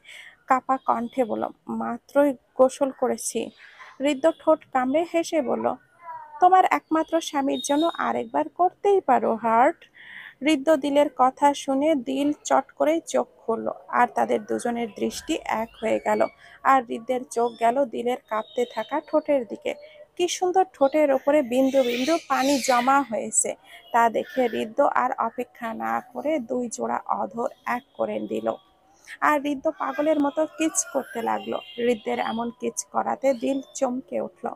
কাপা কণ্ঠে বলল, মাত্রই গোসল করেছি। হৃদ্য ঠোঁট কামড়ে হেসে বলল, তোমার একমাত্র স্বামীর জন্য আরেকবার করতেই পারো হার্ট। হৃদ্য দিলের কথা শুনে দিল চট করে চোখ খুলল, আর তাদের দুজনের দৃষ্টি এক হয়ে গেল। আর হৃদ্যের চোখ গেল দিলের কাঁপতে থাকা ঠোঁটের দিকে। কি সুন্দর ঠোঁটের ওপরে বিন্দু বিন্দু পানি জমা হয়েছে, তা দেখে হৃদ্য আর অপেক্ষা না করে দুই জোড়া অধর এক করে দিল। আর হৃদ্য পাগলের মতো কিচ করতে লাগলো। হৃদ্যের এমন কিচ করাতে দিল চমকে উঠল।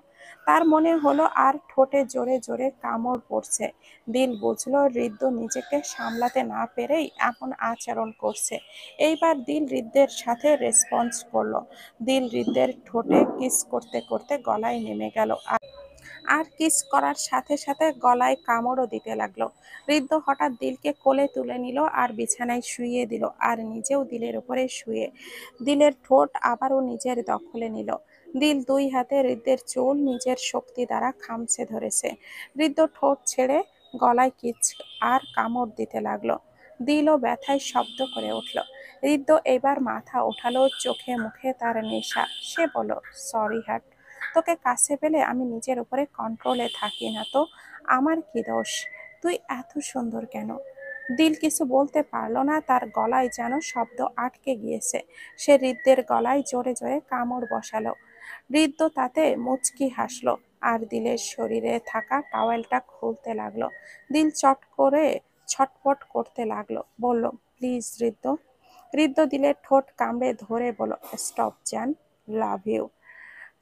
তার মনে হলো আর ঠোঁটে জোরে জোরে কামড় পড়ছে। দিল বুঝলো হৃদ্য নিজেকে সামলাতে না পেরেই এমন আচরণ করছে। এইবার দিল হৃদ্যের সাথে রেসপন্স করলো। দিল হৃদ্যের ঠোঁটে কিস করতে করতে গলায় নেমে গেল, আর কিস করার সাথে সাথে গলায় কামড়ও দিতে লাগলো। হৃদ্য হঠাৎ দিলকে কোলে তুলে নিল আর বিছানায় শুইয়ে দিল, আর নিজেও দিলের উপরে শুয়ে দিলের ঠোঁট আবারও নিজের দখলে নিল। দিল দুই হাতে হৃদ্যের চুল নিজের শক্তি দ্বারা খামছে ধরেছে। হৃদ্য ঠোঁট ছেড়ে গলায় কিচ আর কামড় দিতে লাগলো। দিলও ব্যথায় শব্দ করে উঠল। ঋদ্ধ এবার মাথা ওঠালো, চোখে মুখে তার নেশা। সে বলল, সরি হার্ট, তোকে কাছে পেলে আমি নিজের উপরে কন্ট্রোলে থাকি না তো। আমার কি দোষ? তুই এত সুন্দর কেন? দিল কিছু বলতে পারলো না, তার গলায় যেন শব্দ আটকে গিয়েছে। সে হৃদ্যের গলায় জোরে জোরে কামড় বসালো। হৃদ্য তাতে মুচকি হাসলো আর দিলের শরীরে থাকা টাওয়েলটা খুলতে লাগলো। দিল চট করে ছটফট করতে লাগলো, বলল, প্লিজ হৃদ্য। হৃদ্য দিলের ঠোঁট কামড়ে ধরে বলল, স্টপ জান, লাভ ইউ।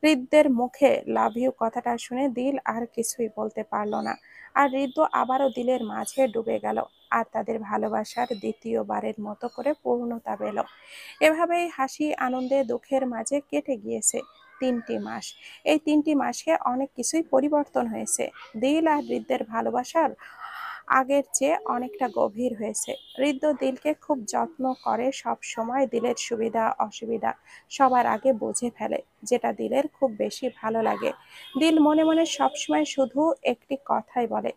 হৃদ্যের মুখে লাভ ইউ কথাটা শুনে দিল আর কিছুই বলতে পারলো না। আর হৃদ্য আবারও দিলের মাঝে ডুবে গেল। আর তাদের ভালোবাসার দ্বিতীয়বারের মতো করে পূর্ণতা পেল। এভাবেই হাসি আনন্দে দুঃখের মাঝে কেটে গিয়েছে 3টি মাস। এই 3টি মাসে অনেক কিছুই পরিবর্তন হয়েছে। দিল আর হৃদ্যের ভালোবাসার আগের চেয়ে অনেকটা গভীর হয়েছে। হৃদ্য দিলকে খুব যত্ন করে, সব সময় দিলের সুবিধা অসুবিধা সবার আগে বুঝে ফেলে, যেটা দিলের খুব বেশি ভালো লাগে। দিল মনে মনে সবসময় শুধু একটি কথাই বলে,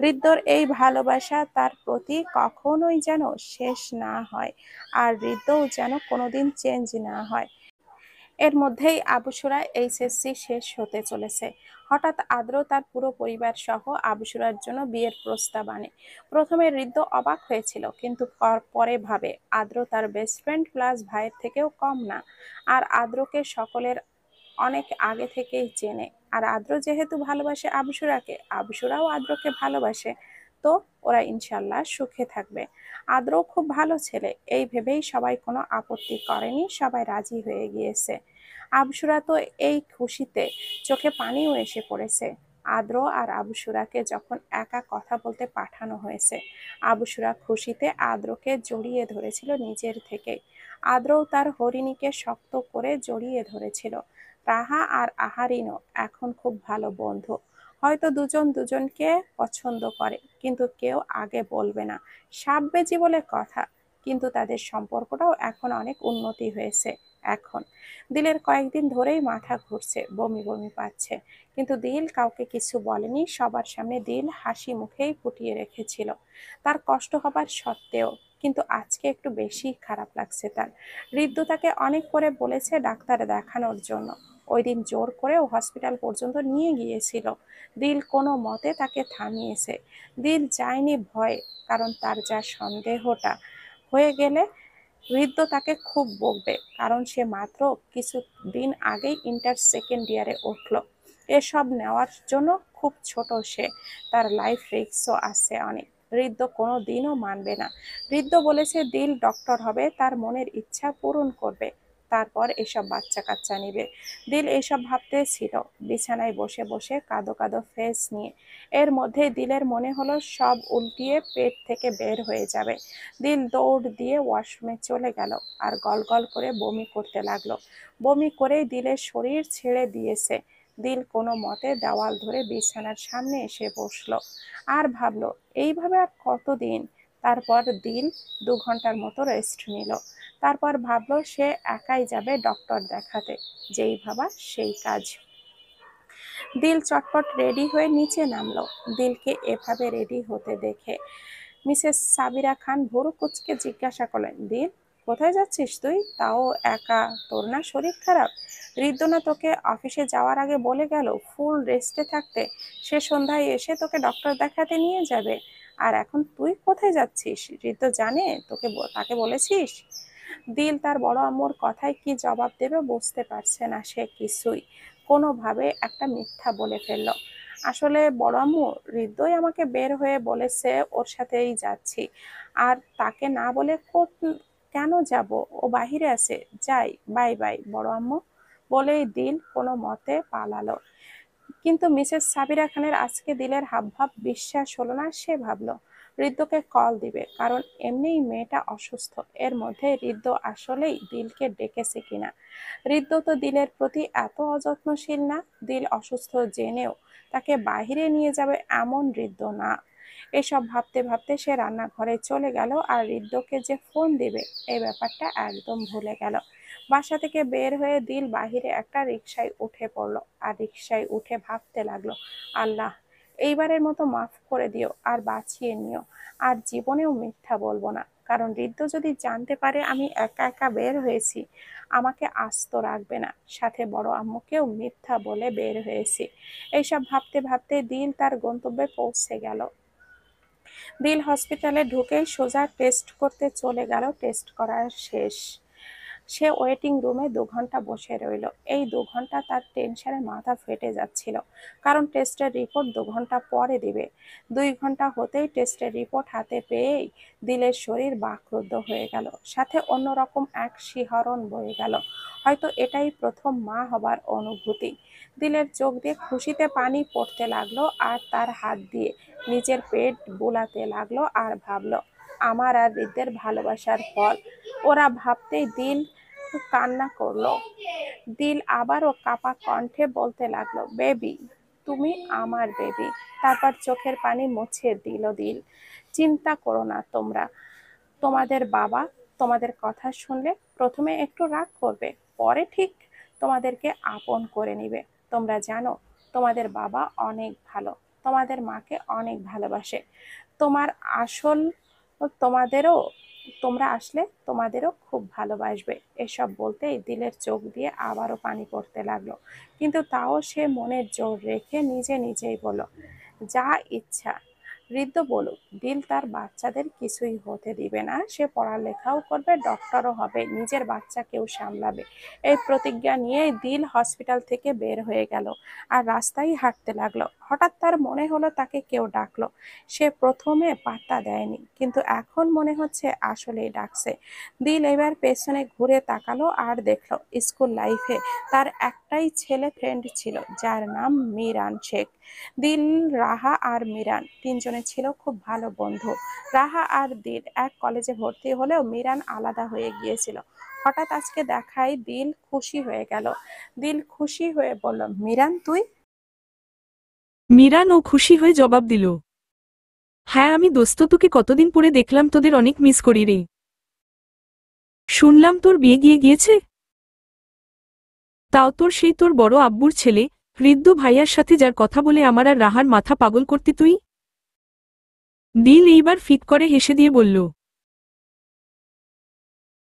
হৃদ্যর এই ভালোবাসা তার প্রতি কখনোই যেন শেষ না হয়, আর হৃদ্যও যেন কোনোদিন চেঞ্জ না হয়। এর মধ্যেই আবুসুরা এইচএসসি শেষ হতে চলেছে। হঠাৎ আদ্র তার পুরো পরিবার সহ আবুসুরার জন্য বিয়ের প্রস্তাব আনে। প্রথমে হৃদ্য অবাক হয়েছিল, কিন্তু পরে ভাবে আদ্র তার বেস্ট ফ্রেন্ড প্লাস ভাইয়ের থেকেও কম না। আর আদ্রকে সকলের অনেক আগে থেকেই চেনে। আর আদ্র যেহেতু ভালোবাসে আবুসুরাকে, আবুসুরাও আদ্রকে ভালোবাসে, তো ওরা ইনশাল্লাহ সুখে থাকবে। আদ্রও খুব ভালো ছেলে, এই ভেবেই সবাই কোনো আপত্তি করেনি, সবাই রাজি হয়ে গিয়েছে। আবসুরা তো এই খুশিতে চোখে পানিও এসে পড়েছে। আদ্র আর আবসুরাকে যখন একা কথা বলতে পাঠানো হয়েছে, আবসুরা খুশিতে আদ্রকে জড়িয়ে ধরেছিল নিজের থেকে। আদ্রও তার হরিণীকে শক্ত করে জড়িয়ে ধরেছিল। রাহা আর আহারিনও এখন খুব ভালো বন্ধু। হয়তো দুজন দুজনকে পছন্দ করে, কিন্তু কেউ আগে বলবে না, সাববেজি বলে কথা। কিন্তু তাদের সম্পর্কটাও এখন অনেক উন্নতি হয়েছে। এখন দিলের কয়েকদিন ধরেই মাথা ঘুরছে, বমি বমি পাচ্ছে, কিন্তু দিল কাউকে কিছু বলেনি। সবার সামনে দিল হাসি মুখেই ফুটিয়ে রেখেছিল তার কষ্ট হবার সত্ত্বেও। কিন্তু আজকে একটু বেশি খারাপ লাগছে তার। হৃদ্য তাকে অনেক করে বলেছে ডাক্তার দেখানোর জন্য। ওই দিন জোর করে ও হসপিটাল পর্যন্ত নিয়ে গিয়েছিল। দিল কোনো মতে তাকে থামিয়েছে। দিল যায়নি ভয়ে, কারণ তার যা সন্দেহটা হয়ে গেলে হৃদ্য তাকে খুব বকবে, কারণ সে মাত্র কিছুদিন আগেই ইন্টার সেকেন্ড ইয়ারে উঠল। এসব নেওয়ার জন্য খুব ছোট সে, তার লাইফ রিস্কও আছে অনেক। হৃদ্য কোনো দিনও মানবে না। হৃদ্য বলেছে দিল ডক্টর হবে, তার মনের ইচ্ছা পূরণ করবে, তারপর এসব বাচ্চা কাচ্চা নিবে। দিল এইসব ভাবতে ছিল, বিছানায় বসে বসে কাঁদো কাঁদো ফেস নিয়ে। এর মধ্যে দিলের মনে হলো সব উল্টিয়ে পেট থেকে বের হয়ে যাবে। দিল দৌড় দিয়ে ওয়াশরুমে চলে গেল আর গল গল করে বমি করতে লাগলো। বমি করেই দিলের শরীর ছেড়ে দিয়েছে। দিল কোনো মতে দেওয়াল ধরে বিছানার সামনে এসে বসলো আর ভাবলো, এইভাবে আর কতদিন। তারপর দিল 2 ঘন্টার মতো রেস্ট নিল। তারপর ভাবলো সে একাই যাবে ডক্টর দেখাতে। যেই ভাবা সেই কাজ। দিল চটপট রেডি হয়ে নিচে নামলো। দিলকে এভাবে রেডি হতে দেখে মিসেস সাবিরা খান ভুরু কুঁচকে জিজ্ঞাসা করলেন, দিল, কোথায় যাচ্ছিস তুই, তাও একা? তোর না শরীর খারাপ? হৃদ্য না তোকে অফিসে যাওয়ার আগে বলে গেল ফুল রেস্টে থাকতে, সে সন্ধ্যায় এসে তোকে ডক্টর দেখাতে নিয়ে যাবে। আর এখন তুই কোথায় যাচ্ছিস? হৃদ্য জানে তাকে বলেছিস? দিল তার বড় আম্মুর কথায় কি জবাব দেবে বুঝতে পারছে না সে কিছুই। কোনোভাবে একটা মিথ্যা বলে ফেলল। আসলে বড় আম্মু, হৃদয় আমাকে বের হয়ে বলেছে ওর সাথেই যাচ্ছি। আর তাকে না বলে কেন যাব? ও বাহিরে আছে, যাই, বাই বাই বড় আম্মু, বলেই দিল কোনো মতে পালালো। কিন্তু মিসেস সাবিরা খানের আজকে দিলের হাবভাব বিশ্বাস হলো না। সে ভাবলো হৃদ্যকে কল দিবে, কারণ এমনিই মেয়েটা অসুস্থ। এর মধ্যে হৃদ্য আসলেই দিলকে ডেকেছে কিনা। হৃদ্য তো দিলের প্রতি এত অযত্নশীল না। দিল অসুস্থ জেনেও তাকে বাইরে নিয়ে যাবে এমন হৃদ্য না। এসব ভাবতে ভাবতে সে রান্নাঘরে চলে গেল আর হৃদ্যকে যে ফোন দিবে এই ব্যাপারটা একদম ভুলে গেল। বাসা থেকে বের হয়ে দিল বাহিরে একটা রিকশায় উঠে পড়লো আর রিকশায় উঠে ভাবতে লাগলো, আল্লাহ, এইবারের মতো মাফ করে দিও আর বাঁচিয়ে নিও। আর জীবনেও মিথ্যা বলবো না, কারণ ঋদ্ধ যদি জানতে পারে আমি একা একা বের হয়েছি, আমাকে আস্ত রাখবে না। সাথে বড় আম্মুকেও মিথ্যা বলে বের হয়েছি। এইসব ভাবতে ভাবতে দিল তার গন্তব্যে পৌঁছে গেল। দিল হসপিটালে ঢুকেই সোজা টেস্ট করতে চলে গেল। টেস্ট করা শেষ। সে ওয়েটিং রুমে 2 ঘন্টা বসে রইল। এই 2 ঘন্টা তার টেনশনে মাথা ফেটে যাচ্ছিল, কারণ টেস্টের রিপোর্ট 2 ঘন্টা পরে দিবে। 2 ঘন্টা হতেই টেস্টের রিপোর্ট হাতে পেয়েই দিলের শরীর বাকরুদ্ধ হয়ে গেল, সাথে অন্যরকম এক শিহরণ বয়ে গেল। হয়তো এটাই প্রথম মা হবার অনুভূতি। দিলের চোখ দিয়ে খুশিতে পানি পড়তে লাগলো, আর তার হাত দিয়ে নিজের পেট বুলাতে লাগলো, আর ভাবলো আমার আর হৃদের ভালোবাসার ফল। ওরা ভাবতেই দিল কান্না করলো। দিল আবারও কাপা কণ্ঠে বলতে লাগলো, বেবি, তুমি আমার বেবি। তারপর চোখের পানি মুছে দিল দিল। চিন্তা করো না তোমরা, তোমাদের বাবা তোমাদের কথা শুনলে প্রথমে একটু রাগ করবে, পরে ঠিক তোমাদেরকে আপন করে নিবে। তোমরা জানো তোমাদের বাবা অনেক ভালো, তোমাদের মাকে অনেক ভালোবাসে। তোমার আসল তোমাদেরও তোমরা আসলে তোমাদেরও খুব ভালোবাসবে। এসব বলতেই দিলের চোখ দিয়ে আবারও পানি পড়তে লাগলো, কিন্তু তাও সে মনের জোর রেখে নিজেই বলল, যা ইচ্ছা ঋদ্ধ বলুক, দিল তার বাচ্চাদের কিছুই হতে দিবে না। সে পড়ালেখাও করবে, ডক্টরও হবে, নিজের বাচ্চাকেও সামলাবে। এই প্রতিজ্ঞা নিয়েই দিল হসপিটাল থেকে বের হয়ে গেল আর রাস্তায় হাঁটতে লাগলো। হঠাৎ তার মনে হলো তাকে কেউ ডাকলো। সে প্রথমে পাত্তা দেয়নি, কিন্তু এখন মনে হচ্ছে আসলেই ডাকছে। দিল এবার পেছনে ঘুরে তাকালো আর দেখলো স্কুল লাইফে তার একটাই ছেলে ফ্রেন্ড ছিল, যার নাম মিরান শেখ। দিল, রাহা আর মিরান তিনজনে ছিল খুব ভালো বন্ধু। রাহা আর দিল এক কলেজে ভর্তি হলেও মিরান আলাদা হয়ে গিয়েছিল। হঠাৎ আজকে দেখায় দিল খুশি হয়ে গেল। দিল খুশি হয়ে বলল, মিরান তুই? মিরান ও খুশি হয়ে জবাব দিল, হ্যাঁ আমি দোস্ত, তোকে কতদিন পরে দেখলাম, তোদের অনেক মিস করি রে। শুনলাম তোর বিয়ে গিয়েছে, তাও তোর বড় আব্বুর ছেলে হৃদ্য ভাইয়ার সাথে, যার কথা বলে আমার আর রাহার মাথা পাগল করতে তুই। দিল এইবার ফিক করে হেসে দিয়ে বলল,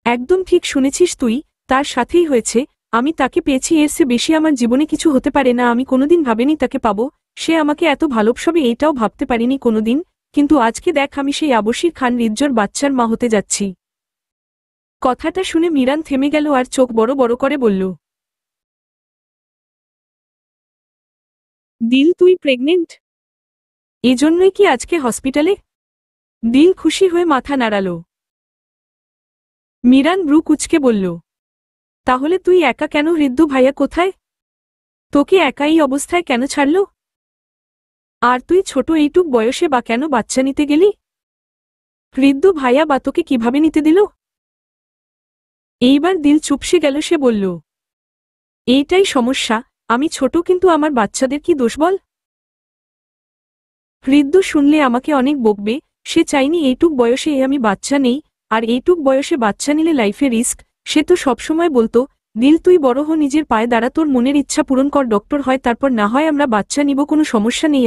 একদম ঠিক শুনেছিস তুই, তার সাথেই হয়েছে। আমি তাকে পেয়েছি, এর চেয়ে বেশি আমার জীবনে কিছু হতে পারে না। আমি কোনোদিন ভাবিনি তাকে পাবো, সে আমাকে এত ভালোবাসবে এটাও ভাবতে পারিনি কোনোদিন। কিন্তু আজকে দেখ, আমি সেই আবশির খান রিজ্জোর বাচ্চার মা হতে যাচ্ছি। কথাটা শুনে মিরান থেমে গেল আর চোখ বড় বড় করে বলল, দিল তুই প্রেগনেন্ট? এজন্যই কি আজকে হসপিটালে? দিল খুশি হয়ে মাথা নাড়াল। মিরান ব্রু কুঁচকে বলল, তাহলে তুই একা কেন? হৃদ্য ভাইয়া কোথায়? তোকে একা এই অবস্থায় কেন ছাড়ল? আর তুই ছোট এইটুক বয়সে বা কেন বাচ্চা নিতে গেলি? হৃদ্য ভাইয়া বা তোকে কিভাবে নিতে দিল? এইবার দিল চুপসে গেল। সে বলল, এইটাই সমস্যা, আমি ছোট, কিন্তু আমার বাচ্চাদের কি দোষ বল? হৃদ্য শুনলে আমাকে অনেক বকবে, সে চাইনি এইটুক বয়সে আমি বাচ্চা নেই, আর এইটুক বয়সে বাচ্চা নিলে লাইফে রিস্ক। সে তো সবসময় বলতো, দিল তুই বড় হ, নিজের পায়ে দাঁড়া, তোর মনের ইচ্ছা পূরণ কর, ডক্টর হয়, তারপর না হয় আমরা বাচ্চা নিব, কোনো সমস্যা নেই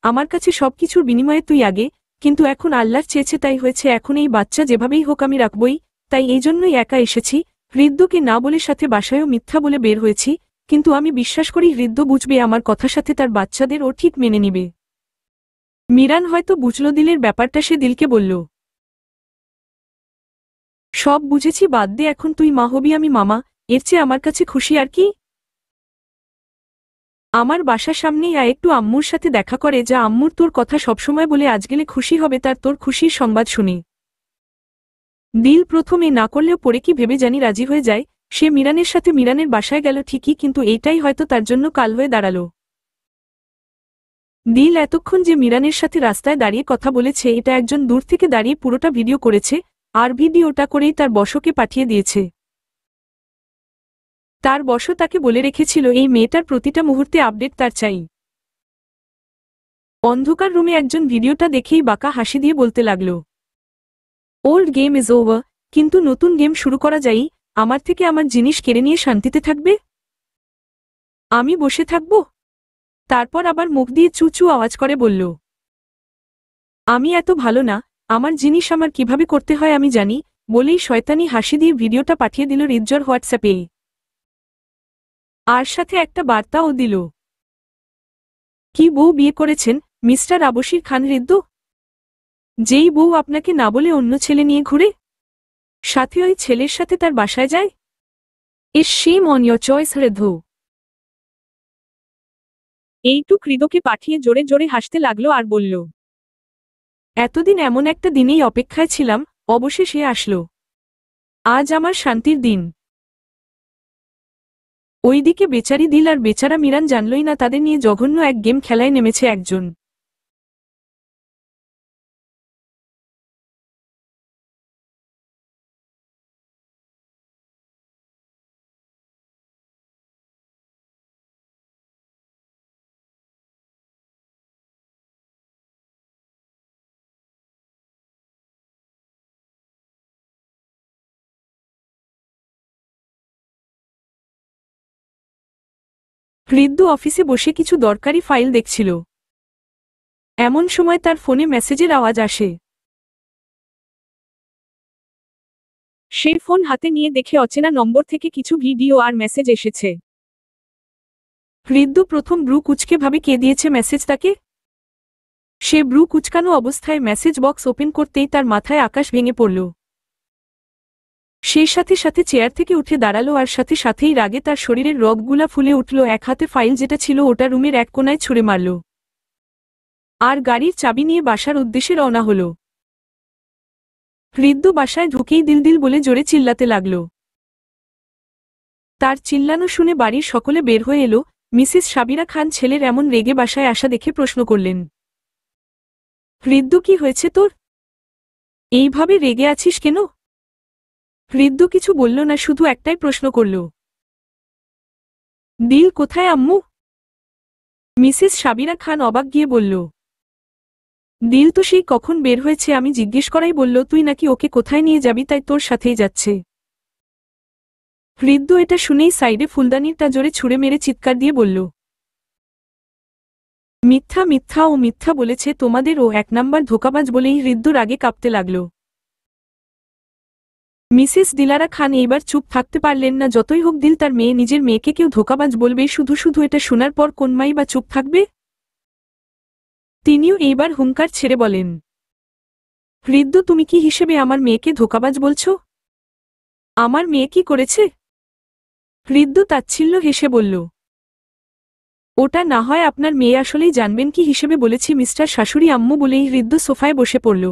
আমার কাছে সবকিছুর বিনিময়ে তুই আগে। কিন্তু এখন আল্লাহর চেয়েছে তাই হয়েছে, এখন এই বাচ্চা যেভাবেই হোক আমি রাখবই। তাই এই জন্যই একা এসেছি। হৃদ্যকে না বলে সাথে বাসায়ও মিথ্যা বলে বের হয়েছি, কিন্তু আমি বিশ্বাস করি হৃদ্য বুঝবে আমার কথা, সাথে তার বাচ্চাদের ও ঠিক মেনে নিবে। মিরান হয়তো বুঝল দিলের ব্যাপারটা, সে দিলকে বলল, সব বুঝেছি, বাদ দে, এখন তুই মা হবি, আমি মামা, এর চেয়ে আমার কাছে খুশি আর কি। আমার বাসার সামনেই একটু আম্মুর সাথে দেখা করে যা, আম্মুর তোর কথা সবসময় বলে, আজ গেলে খুশি হবে তার তোর খুশির সংবাদ শুনে। দিল প্রথমে না করলেও পরে কি ভেবে জানি রাজি হয়ে যায়। সে মিরানের সাথে মিরানের বাসায় গেল ঠিকই, কিন্তু এইটাই হয়তো তার জন্য কাল হয়ে দাঁড়াল। দিল এতক্ষণ যে মিরানের সাথে রাস্তায় দাঁড়িয়ে কথা বলেছে, এটা একজন দূর থেকে দাঁড়িয়ে পুরোটা ভিডিও করেছে, আর ভিডিওটা করেই তার বসকে পাঠিয়ে দিয়েছে। তার বস তাকে বলে রেখেছিল এই মেয়েটার প্রতিটা মুহূর্তে আপডেট তার চাই। অন্ধকার রুমে একজন ভিডিওটা দেখেই বাঁকা হাসি দিয়ে বলতে লাগল, ওল্ড গেম ইজ ওভার, কিন্তু নতুন গেম শুরু করা যায়। আমার থেকে আমার জিনিস কেড়ে নিয়ে শান্তিতে থাকবে? আমি বসে থাকব? তারপর আবার মুখ দিয়ে চু চু আওয়াজ করে বলল, আমি এত ভালো না, আমার জিনিস আমার কিভাবে করতে হয় আমি জানি, বলেই শয়তানি হাসি দিয়ে ভিডিওটা পাঠিয়ে দিল রিজ্জর হোয়াটসঅ্যাপে। আর সাথে একটা বার্তাও দিল, কি বউ বিয়ে করেছেন মিস্টার আবশির খান রিদ্দু? যেই বউ আপনাকে না বলে অন্য ছেলে নিয়ে ঘুরে, সাথে ওই ছেলের সাথে তার বাসায় যায়। ইস শেম অন ইয়োর চয়েস রিদ্ধু। এইটুক হৃদকে পাঠিয়ে জোরে জোরে হাসতে লাগলো আর বলল, এতদিন এমন একটা দিনেই অপেক্ষায় ছিলাম, অবশেষে আসলো। আজ আমার শান্তির দিন। ওইদিকে বেচারি দিল আর বেচারা মিরান জানলই না তাদের নিয়ে জঘন্য এক গেম খেলায় নেমেছে একজন। রিদ্দু অফিসে বসে কিছু দরকারি ফাইল দেখছিল। এমন সময় তার ফোনে মেসেজের আওয়াজ আসে। সে ফোন হাতে নিয়ে দেখে অচেনা নম্বর থেকে কিছু ভিডিও আর মেসেজ এসেছে। রিদ্দু প্রথম ব্রু কুচকে ভাবে কে দিয়েছে মেসেজ তাকে। সে ব্রু কুচকানো অবস্থায় মেসেজ বক্স ওপেন করতেই তার মাথায় আকাশ ভেঙে পড়ল। সেই সাথে সাথে চেয়ার থেকে উঠে দাঁড়ালো আর সাথে সাথেই রাগে তার শরীরের রগগুলা ফুলে উঠল। এক হাতে ফাইল যেটা ছিল ওটা রুমের এক কোনায় ছুঁড়ে মারল আর গাড়ির চাবি নিয়ে বাসার উদ্দেশ্যে রওনা হল। রিদ্দু বাসায় ঢুকেই দিল দিল বলে জোরে চিল্লাতে লাগল। তার চিল্লানো শুনে বাড়ির সকলে বের হয়ে এলো। মিসেস সাবিরা খান ছেলের এমন রেগে বাসায় আসা দেখে প্রশ্ন করলেন, রিদ্দু কি হয়েছে তোর? এইভাবে রেগে আছিস কেন? রিদ্দু কিছু বলল না, শুধু একটাই প্রশ্ন করল, দিল কোথায় আম্মু? মিসেস সাবিরা খান অবাক গিয়ে বলল, দিল তো সেই কখন বের হয়েছে, আমি জিজ্ঞেস করাই বলল তুই নাকি ওকে কোথায় নিয়ে যাবি তাই তোর সাথেই যাচ্ছে। রিদ্দু এটা শুনেই সাইডে ফুলদানিরটা জোরে ছুঁড়ে মেরে চিৎকার দিয়ে বলল, মিথ্যা মিথ্যা ও মিথ্যা বলেছে তোমাদের, ও এক নাম্বার ধোঁকাবাজ। বলেই রিদ্দুর আগে কাঁপতে লাগল। মিসেস দিলারা খান এইবার চুপ থাকতে পারলেন না। যতই হোক দিল তার মেয়ে, নিজের মেয়েকে কেউ ধোঁকাবাজ বলবে শুধু শুধু এটা শোনার পর কোন মাই বা চুপ থাকবে? তিনিও এইবার হুঙ্কার ছেড়ে বলেন, রিদ্দু তুমি কি হিসেবে আমার মেয়েকে ধোঁকাবাজ বলছো? আমার মেয়ে কি করেছে? রিদ্দু তাচ্ছিল্য হেসে বলল, ওটা না হয় আপনার মেয়ে, আসলেই জানবেন কি হিসেবে বলেছি মিস্টার শাশুড়ি আম্মু। বলেই রিদ্দু সোফায় বসে পড়ল।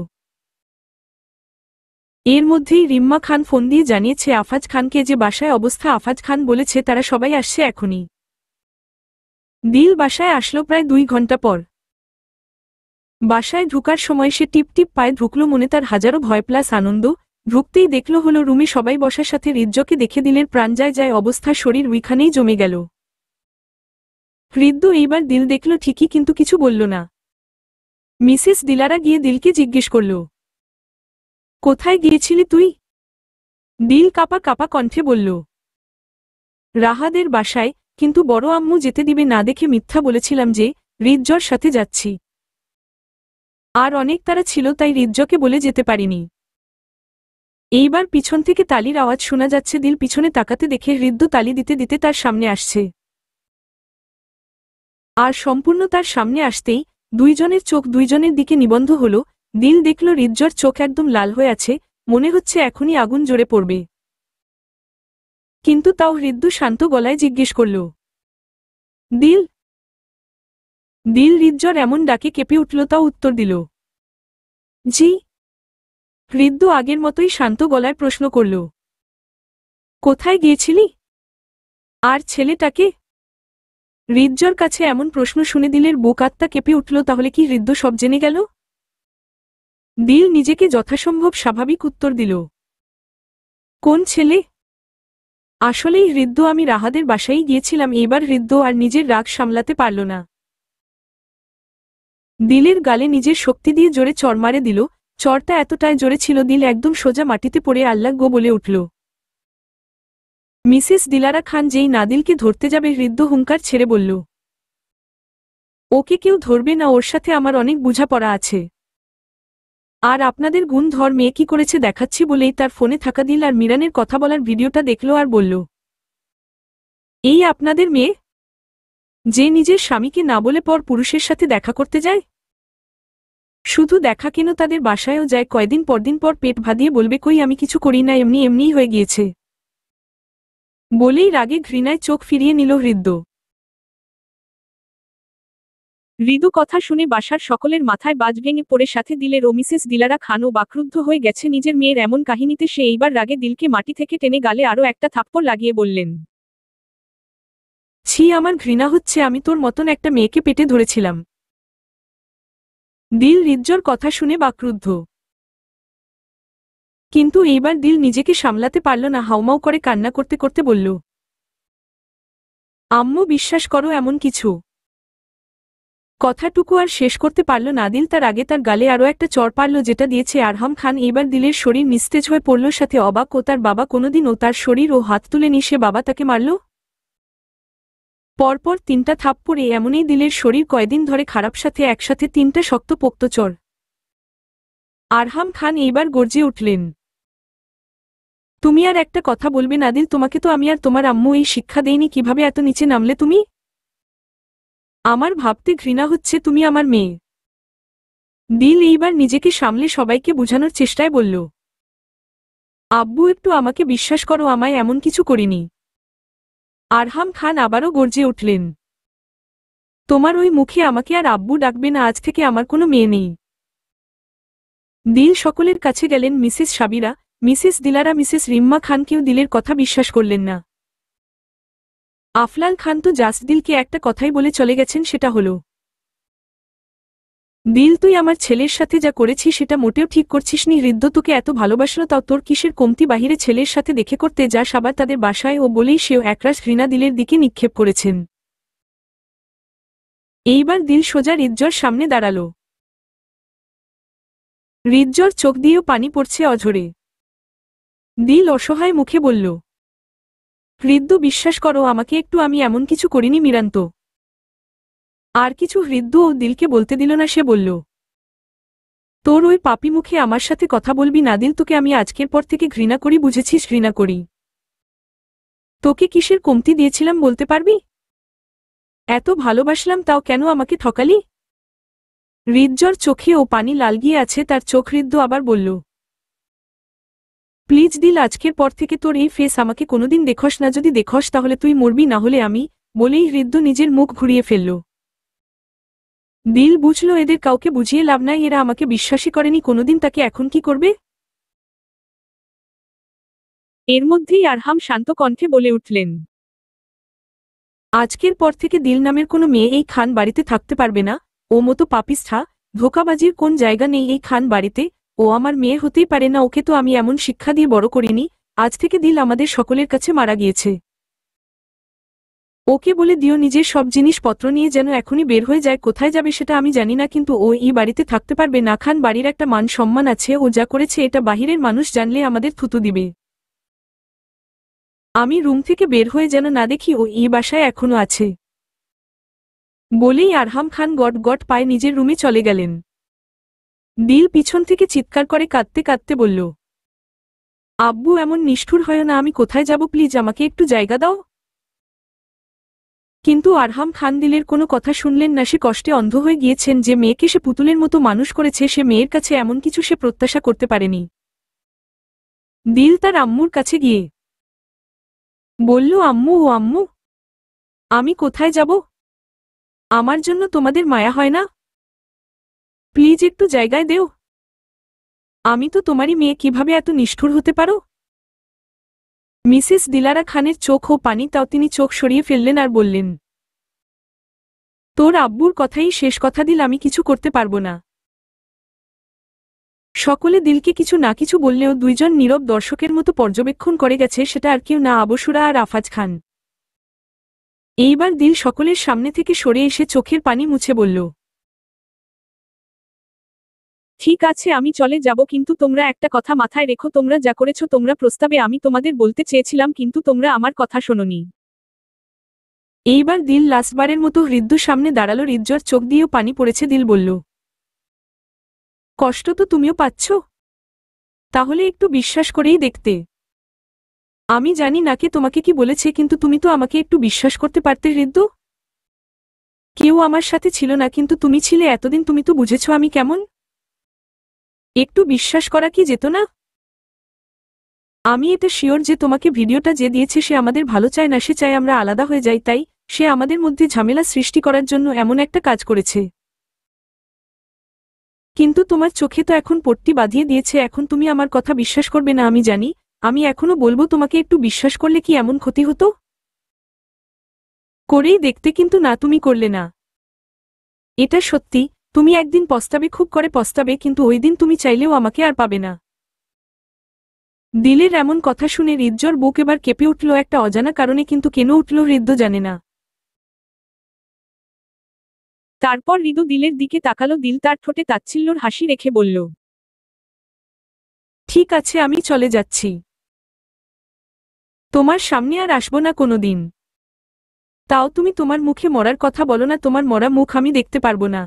এর মধ্যেই রিম্মা খান ফোন দিয়ে জানিয়েছে আফাজ খানকে যে বাসায় অবস্থা। আফাজ খান বলেছে তারা সবাই আসছে এখনই। দিল বাসায় আসলো প্রায় 2 ঘন্টা পর। বাসায় ঢুকার সময় সে টিপ টিপ পায়ে ঢুকল, মনে তার হাজারো ভয় প্লাস আনন্দ। ঢুকতেই দেখল হলো রুমে সবাই বসার, সাথে রিজ্জকে দেখে দিলের প্রাণ যায় যায় অবস্থা, শরীর ওইখানেই জমে গেল। রিদ্দু এইবার দিল দেখল ঠিকই, কিন্তু কিছু বলল না। মিসেস দিলারা গিয়ে দিলকে জিজ্ঞেস করল, কোথায় গিয়েছিলি তুই? দিল কাপা কাপা কণ্ঠে বলল, রাহাদের বাসায়, কিন্তু বড় আম্মু যেতে দিবে না দেখে মিথ্যা বলেছিলাম যে রিজ্জর সাথে যাচ্ছি। আর অনেক তাড়া ছিল তাই রিজ্জকে বলে যেতে পারিনি। এইবার পিছন থেকে তালির আওয়াজ শোনা যাচ্ছে। দিল পিছনে তাকাতে দেখে রিদ্দু তালি দিতে দিতে তার সামনে আসছে। আর সম্পূর্ণ তার সামনে আসতেই দুইজনের চোখ দুইজনের দিকে নিবন্ধ হল। দিল দেখল রিজ্জর চোখ একদম লাল হয়ে আছে, মনে হচ্ছে এখনই আগুন জ্বরে পড়বে। কিন্তু তাও রিদ্দু শান্ত গলায় জিজ্ঞেস করল, দিল? দিল রিজ্জর এমন ডাকে কেঁপে উঠল, তাও উত্তর দিল, জি। রিদ্দু আগের মতোই শান্ত গলায় প্রশ্ন করল, কোথায় গিয়েছিলি? আর ছেলেটাকে? রিজ্জর কাছে এমন প্রশ্ন শুনে দিলের বুক আত্মা কেঁপে উঠল। তাহলে কি রিদ্দু সব জেনে গেল? দিল নিজেকে যথাসম্ভব স্বাভাবিক উত্তর দিল, কোন ছেলে? আসলেই রিদ্দু, আমি রাহাদের বাসায় গিয়েছিলাম। এইবার রিদ্দু আর নিজের রাগ সামলাতে পারল না। দিলের গালে নিজের শক্তি দিয়ে জোরে চড় মারে দিল। চড়টা এতটাই জোরে ছিল দিল একদম সোজা মাটিতে পড়ে আল্লাহ গো বলে উঠল। মিসেস দিলারা খান যেই নাদিলকে ধরতে যাবে রিদ্দু হুঙ্কার ছেড়ে বলল, ওকে কেউ ধরবে না, ওর সাথে আমার অনেক বোঝাপড়া আছে। আর আপনাদের গুণধর মেয়ে কি করেছে দেখাচ্ছি বলেই তার ফোনে থাকা দিল আর মিরানের কথা বলার ভিডিওটা দেখলো আর বলল, এই আপনাদের মেয়ে, যে নিজের স্বামীকে না বলে পর পুরুষের সাথে দেখা করতে যায়। শুধু দেখা কেন, তাদের বাসায়ও যায়, কয়দিন পরদিন পর পেট ভাদিয়ে বলবে কই আমি কিছু করি না, এমনি এমনিই হয়ে গিয়েছে বলেই রাগে ঘৃণায় চোখ ফিরিয়ে নিল হৃদ্য। হৃদু কথা শুনে বাসার সকলের মাথায় বাজ ভেঙে পড়ে, সাথে দিলের ও মিসেস দিলারা খানও বাকরুদ্ধ হয়ে গেছে নিজের মেয়ের এমন কাহিনীতে। সে এইবার রাগে দিলকে মাটি থেকে টেনে গালে আরও একটা থাপ্পড় লাগিয়ে বললেন, ছি, আমার ঘৃণা হচ্ছে, আমি তোর মতন একটা মেয়েকে পেটে ধরেছিলাম। দিল হৃদ্যর কথা শুনে বাকরুদ্ধ, কিন্তু এইবার দিল নিজেকে সামলাতে পারল না, হাউমাউ করে কান্না করতে করতে বলল, আম্মু বিশ্বাস করো এমন কিছু। কথাটুকু আর শেষ করতে পারল না দিল, তার আগে তার গালে আরও একটা চড় পারল যেটা দিয়েছে আরহাম খান। এইবার দিলের শরীর নিস্তেজ হয়ে পড়ল, সাথে অবাক ও তার বাবা কোনোদিনও তার শরীর ও হাত তুলে নি, সে বাবা তাকে মারল। পরপর 3টা থাপ্পড়ে এমনই দিলের শরীর কয়দিন ধরে খারাপ, সাথে একসাথে 3টা শক্ত পোক্ত চড়। আরহাম খান এইবার গর্জে উঠলেন, তুমি আর একটা কথা বলবে না দিল, তোমাকে তো আমি আর তোমার আম্মু এই শিক্ষা দেইনি, কিভাবে এত নিচে নামলে তুমি? আমার ভাবতে ঘৃণা হচ্ছে, তুমি আমার মেয়ে। দিল এইবার নিজেকে সামলে সবাইকে বোঝানোর চেষ্টায় বলল, আব্বু একটু আমাকে বিশ্বাস করো, আমায় এমন কিছু করিনি। আরহাম খান আবারও গর্জে উঠলেন, তোমার ওই মুখে আমাকে আর আব্বু ডাকবে না, আজ থেকে আমার কোনো মেয়ে নেই। দিল সকলের কাছে গেলেন, Mrs Sabira, Mrs Dilara, Mrs Rimma খানকেও দিলের কথা বিশ্বাস করলেন না। আফলাল খান তো জাস্ট দিলকে একটা কথাই বলে চলে গেছেন, সেটা হলো, দিল তুই আমার ছেলের সাথে যা করেছিস সেটা মোটেও ঠিক করছিস নি। হৃদ্য তোকে এত ভালোবাসলো, তাও তোর কিসের কমতি বাহিরে ছেলের সাথে দেখে করতে যাস আবার তাদের বাসায়, ও বলেই সেও একরাশ ঘৃণা দিলের দিকে নিক্ষেপ করেছেন। এইবার দিল সোজা হৃদ্যর সামনে দাঁড়াল। হৃদ্যর চোখ দিয়েও পানি পড়ছে অঝরে। দিল অসহায় মুখে বলল, হৃদ্য বিশ্বাস করো আমাকে একটু, আমি এমন কিছু করিনি মিরান্ত। আর কিছু হৃদ্য ও দিলকে বলতে দিল না, সে বলল, তোর ওই পাপি মুখে আমার সাথে কথা বলবি না দিল, তোকে আমি আজকের পর থেকে ঘৃণা করি, বুঝেছিস? ঘৃণা করি। তোকে কিসের কমতি দিয়েছিলাম বলতে পারবি? এত ভালোবাসলাম তাও কেন আমাকে ঠকালি? হৃদ্যর চোখে ও পানি লাল গিয়ে আছে তার চোখ। হৃদ্য আবার বলল, প্লিজ দিল, আজকের পর থেকে তোর এই ফেস আমাকে কোনোদিন দেখস না, যদি দেখস তাহলে তুই মরবি, না হলে আমি। বলেই হৃদ্য নিজের মুখ ঘুরিয়ে ফেলল। দিল বুঝল এদের কাউকে বুঝিয়ে লাভ নাই, এরা আমাকে বিশ্বাসই করেনি কোনোদিন, তাকে এখন কি করবে? এর মধ্যেই আরহাম শান্ত কণ্ঠে বলে উঠলেন, আজকের পর থেকে দিল নামের কোনো মেয়ে এই খান বাড়িতে থাকতে পারবে না। ও মতো পাপিষ্ঠা, ধোঁকাবাজির কোন জায়গা নেই এই খান বাড়িতে। ও আমার মেয়ে হতেই পারে না, ওকে তো আমি এমন শিক্ষা দিয়ে বড় করিনি। আজ থেকে দিল আমাদের সকলের কাছে মারা গিয়েছে। ওকে বলে দিও নিজের সব জিনিসপত্র নিয়ে যেন এখনই বের হয়ে যায়, কোথায় যাবে সেটা আমি জানি না, কিন্তু ও এই বাড়িতে থাকতে পারবে না। খান বাড়ির একটা মান সম্মান আছে, ও যা করেছে এটা বাহিরের মানুষ জানলে আমাদের থুতু দিবে। আমি রুম থেকে বের হয়ে যেন না দেখি ও এই বাসায় এখনো আছে। বলেই আরহাম খান গট গট পায়ে নিজের রুমে চলে গেলেন। দিল পিছন থেকে চিৎকার করে কাঁদতে কাঁদতে বলল, আব্বু এমন নিষ্ঠুর হয় না, আমি কোথায় যাব, প্লিজ আমাকে একটু জায়গা দাও। কিন্তু আরহাম খান দিলের কোনো কথা শুনলেন না। সে কষ্টে অন্ধ হয়ে গিয়েছেন, যে মেয়েকে সে পুতুলের মতো মানুষ করেছে সে মেয়ের কাছে এমন কিছু সে প্রত্যাশা করতে পারেনি। দিল তার আম্মুর কাছে গিয়ে বলল, আম্মু, ও আম্মু, আমি কোথায় যাব? আমার জন্য তোমাদের মায়া হয় না? প্লিজ একটু জায়গায় দেও। আমি তো তোমারই মেয়ে, কিভাবে এত নিষ্ঠুর হতে পারো? মিসেস দিলারা খানের চোখ ও পানি, তাও তিনি চোখ সরিয়ে ফেললেন আর বললেন, তোর আব্বুর কথাই শেষ কথা দিল, আমি কিছু করতে পারবো না। সকলে দিলকে কিছু না কিছু বললেও দুইজন নীরব দর্শকের মতো পর্যবেক্ষণ করে গেছে, সেটা আর কেউ না, আবশুরা আর আফাজ খান। এইবার দিল সকলের সামনে থেকে সরে এসে চোখের পানি মুছে বলল, ঠিক আছে আমি চলে যাব, কিন্তু তোমরা একটা কথা মাথায় রেখো, তোমরা যা করেছো তোমরা প্রস্তাবে আমি তোমাদের বলতে চেয়েছিলাম, কিন্তু তোমরা আমার কথা শোনোনি। এইবার দিল লাস্টবারের মতো হৃদ্যর সামনে দাঁড়ালো। হৃদ্যর চোখ দিয়েও পানি পড়েছে। দিল বলল, কষ্ট তো তুমিও পাচ্ছ? তাহলে একটু বিশ্বাস করেই দেখতে। আমি জানি না কে তোমাকে কি বলেছে, কিন্তু তুমি তো আমাকে একটু বিশ্বাস করতে পারতে হৃদ্য। কেউ আমার সাথে ছিল না, কিন্তু তুমি ছিলে এতদিন। তুমি তো বুঝেছ আমি কেমন। একটু বিশ্বাস করা কি যেত না? আমি এটা শিওর যে তোমাকে ভিডিওটা যে দিয়েছে সে আমাদের ভালো চায় না, সে চায় আমরা আলাদা হয়ে যাই। তাই সে আমাদের মধ্যে ঝামেলা সৃষ্টি করার জন্য এমন একটা কাজ করেছে। কিন্তু তোমার চোখে তো এখন পট্টি বাঁধিয়ে দিয়েছে। এখন তুমি আমার কথা বিশ্বাস করবে না আমি জানি। আমি এখনো বলবো, তোমাকে একটু বিশ্বাস করলে কি এমন ক্ষতি হতো? করেই দেখতে, কিন্তু না, তুমি করলে না। এটা সত্যি। তুমি একদিন পস্তাবে, খুব করে পস্তাবে, কিন্তু ওই দিন তুমি চাইলেও আমাকে আর পাবে না। দিলের এমন কথা শুনে হৃদ্যর বুক এবার কেঁপে উঠল একটা অজানা কারণে, কিন্তু কেন উঠল হৃদ্য জানে না। তারপর হৃদু দিলের দিকে তাকালো। দিল তার ঠোঁটে তাচ্ছিল্যর হাসি রেখে বলল, ঠিক আছে, আমি চলে যাচ্ছি। তোমার সামনে আর আসবো না কোনোদিন। তাও তুমি তোমার মুখে মরার কথা বলো না। তোমার মরা মুখ আমি দেখতে পারবো না।